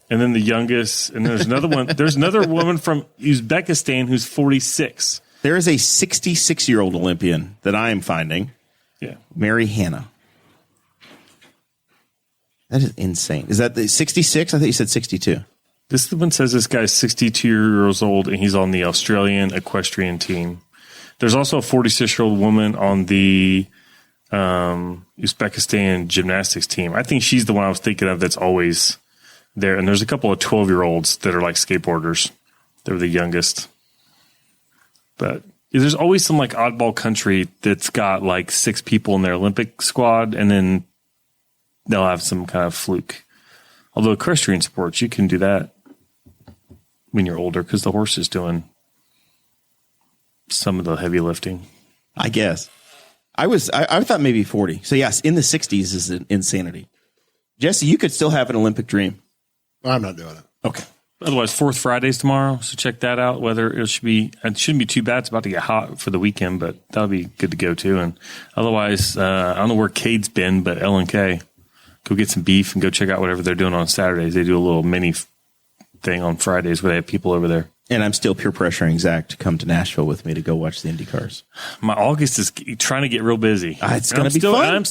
And then the youngest, and there's another one. There's another woman from Uzbekistan who's 46. There is a 66-year-old Olympian that I am finding, Yeah. Mary Hannah. That is insane. Is that the 66? I thought you said 62. This one says this guy's 62 years old and he's on the Australian equestrian team. There's also a 46-year-old woman on the Uzbekistan gymnastics team. I think she's the one I was thinking of that's always there. And there's a couple of 12-year-olds that are like skateboarders. They're the youngest. But there's always some like oddball country that's got like 6 people in their Olympic squad, and then they'll have some kind of fluke. Although equestrian sports, you can do that when you're older because the horse is doing some of the heavy lifting. I guess. I thought maybe 40. So yes, in the 60s is an insanity. Jesse, you could still have an Olympic dream. I'm not doing it. Okay. Otherwise, 4th Friday's tomorrow, so check that out. Whether it shouldn't be too bad. It's about to get hot for the weekend, but that'll be good to go too. And otherwise, I don't know where Cade's been, but L&K, go get some beef and go check out whatever they're doing on Saturdays. They do a little mini thing on Fridays where they have people over there. And I'm still peer pressuring Zach to come to Nashville with me to go watch the Indy cars. My August is trying to get real busy. It's going to be fun.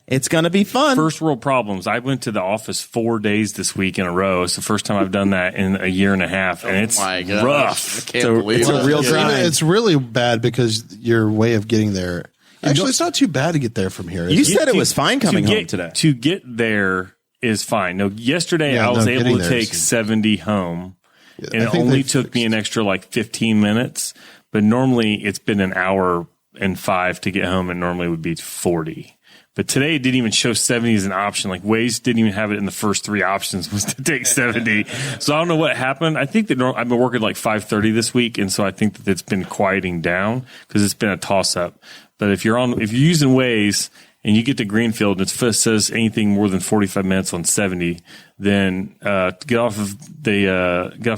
It's going to be fun. First world problems. I went to the office 4 days this week in a row. It's the first time I've done that in a year and a half, and it's rough. I can't believe it's a real grind. It's really bad because your way of getting there. Actually, it's not too bad to get there from here. You said it was fine coming home today. To get there is fine. No, yesterday I was able to take 70 home. And it only took me an extra like 15 minutes, but normally it's been an hour and 5 to get home, and normally it would be 40. But today it didn't even show 70 as an option. Like Waze didn't even have it in the first 3 options was to take 70. So I don't know what happened. I think that I've been working like 5:30 this week, and so I think that it's been quieting down because it's been a toss up. But if you're using Waze and you get to Greenfield and it says anything more than 45 minutes on 70, then get off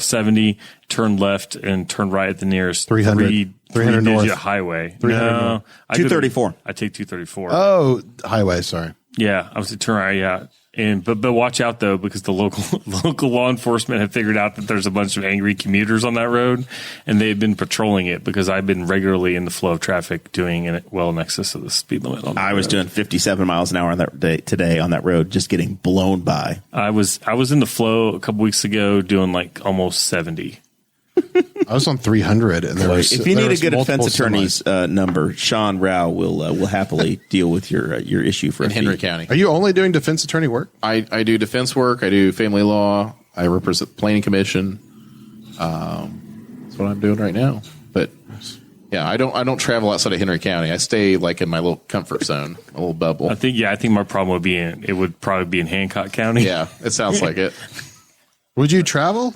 70, turn left, and turn right at the nearest 300 north highway. 300 No, 234. I take 234. Oh, highway. Sorry. Yeah, I was to turn right. Yeah. But watch out though, because the local law enforcement have figured out that there's a bunch of angry commuters on that road, and they've been patrolling it because I've been regularly in the flow of traffic doing it well in excess of the speed limit. I was doing 57 miles an hour on that day today on that road, just getting blown by. I was in the flow a couple weeks ago doing like almost 70. I was on 300, and if you need a good defense attorney's number, Sean Rao will happily deal with your issue for in Henry County. Are you only doing defense attorney work? I do defense work. I do family law. I represent the planning commission. That's what I'm doing right now. But yeah, I don't travel outside of Henry County. I stay like in my little comfort zone, a little bubble. I think my problem would probably be in Hancock County. Yeah, it sounds like it. Would you travel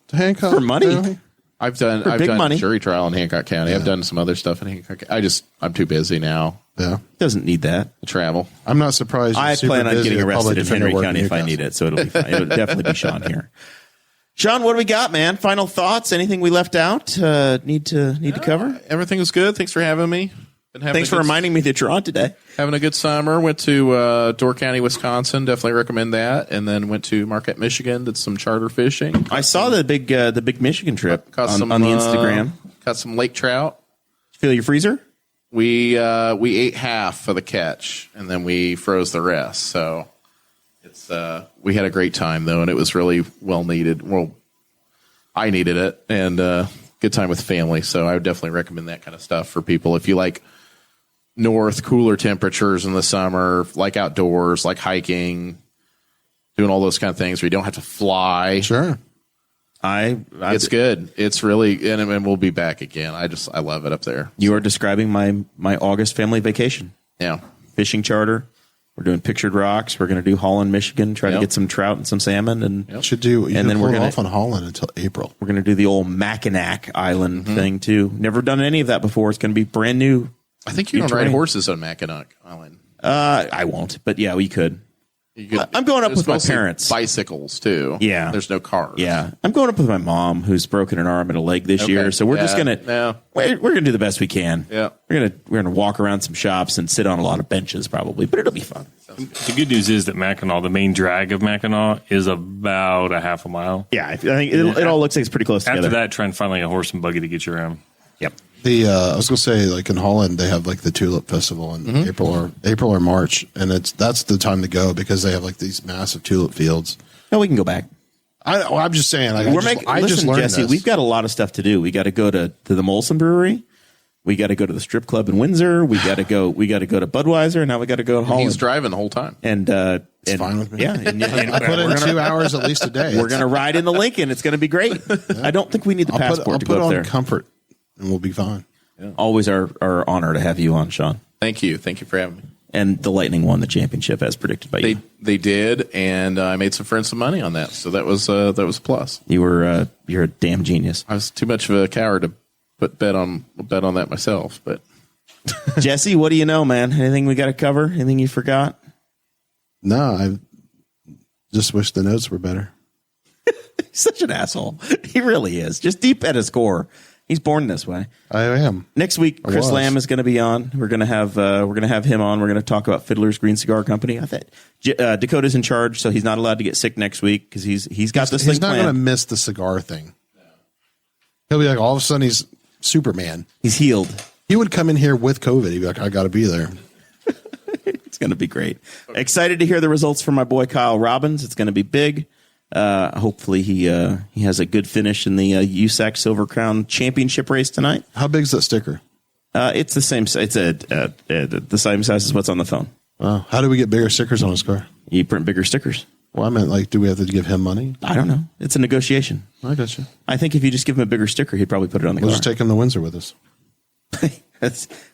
to Hancock for money? County? I've done money. Jury trial in Hancock County. Yeah. I've done some other stuff in Hancock. I'm too busy now. Yeah, doesn't need that to travel. I'm not surprised. I plan on getting arrested in Henry County if I need it, so it'll be fine. It'll definitely be Sean here. Sean, what do we got, man? Final thoughts? Anything we left out? Need to cover? Everything was good. Thanks for having me. Thanks for reminding me that you're on today. Having a good summer. Went to Door County, Wisconsin. Definitely recommend that. And then went to Marquette, Michigan. Did some charter fishing. I saw the big Michigan trip on the Instagram. Caught some lake trout. Feel your freezer? We ate half of the catch, and then we froze the rest. So it's we had a great time though, and it was really well needed. Well, I needed it, and good time with family. So I would definitely recommend that kind of stuff for people if you like north cooler temperatures in the summer, like outdoors, like hiking, doing all those kind of things where you don't have to fly. Sure. It's good. It's really, and we'll be back again. I love it up there. You are describing my August family vacation. Yeah. Fishing charter. We're doing pictured rocks. We're going to do Holland, Michigan, try to get some trout and some salmon, and then we're off on Holland until April. We're going to do the old Mackinac Island thing too. Never done any of that before. It's going to be brand new. I think you can ride horses on Mackinac Island. I won't, but yeah, we could. I'm going up with my parents. Bicycles too. Yeah, there's no cars. Yeah, I'm going up with my mom, who's broken an arm and a leg this year. So we're just gonna we're gonna do the best we can. Yeah, we're gonna walk around some shops and sit on a lot of benches probably, but it'll be fun. The good news is that Mackinac, the main drag of Mackinac, is about a half a mile. Yeah, I think it all looks like it's pretty close together. After that, try and find like a horse and buggy to get you around. Yep. I was gonna say, like in Holland, they have like the Tulip Festival in April or March, and that's the time to go because they have like these massive tulip fields. No, we can go back. I'm just saying. I just learned Jesse, this. we've got a lot of stuff to do. We got to go to the Molson Brewery. We got to go to the strip club in Windsor. We got to go to Budweiser. And now we got to go to Holland. He's driving the whole time, it's fine with me. Yeah, I put in 2 hours at least a day. We're gonna ride in the Lincoln. It's gonna be great. Yeah. I don't think we need the passport to go up there. Comfort, and we'll be fine. Yeah. Always our honor to have you on, Sean. Thank you for having me. And the Lightning won the championship as predicted by you. They did, and I made some friends some money on that, so that was a plus. You're a damn genius. I was too much of a coward to bet on that myself, but Jesse, what do you know, man? Anything we got to cover? Anything you forgot? No, I just wish the notes were better. He's such an asshole. He really is. Just deep at his core. He's born this way. I am. Next week, Chris Lamb is going to be on. We're going to have him on. We're going to talk about Fiddler's Green Cigar Company. I think Dakota's in charge, so he's not allowed to get sick next week because he's got this thing planned. He's not going to miss the cigar thing. He'll be like, all of a sudden he's Superman. He's healed. He would come in here with COVID. He'd be like, I got to be there. It's going to be great. Excited to hear the results from my boy Kyle Robbins. It's going to be big. Hopefully he has a good finish in the USAC Silver Crown Championship race tonight. How big's that sticker? It's the same. It's the same size as what's on the phone. Wow. How do we get bigger stickers on his car? You print bigger stickers. Well, I meant, like, do we have to give him money? I don't know. It's a negotiation. I got you. I think if you just give him a bigger sticker, he'd probably put it on the We'll car. just take him to Windsor with us.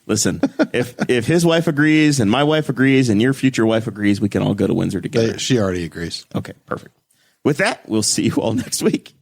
Listen, if his wife agrees and my wife agrees and your future wife agrees, we can all go to Windsor together. She already agrees. Okay, perfect. With that, we'll see you all next week.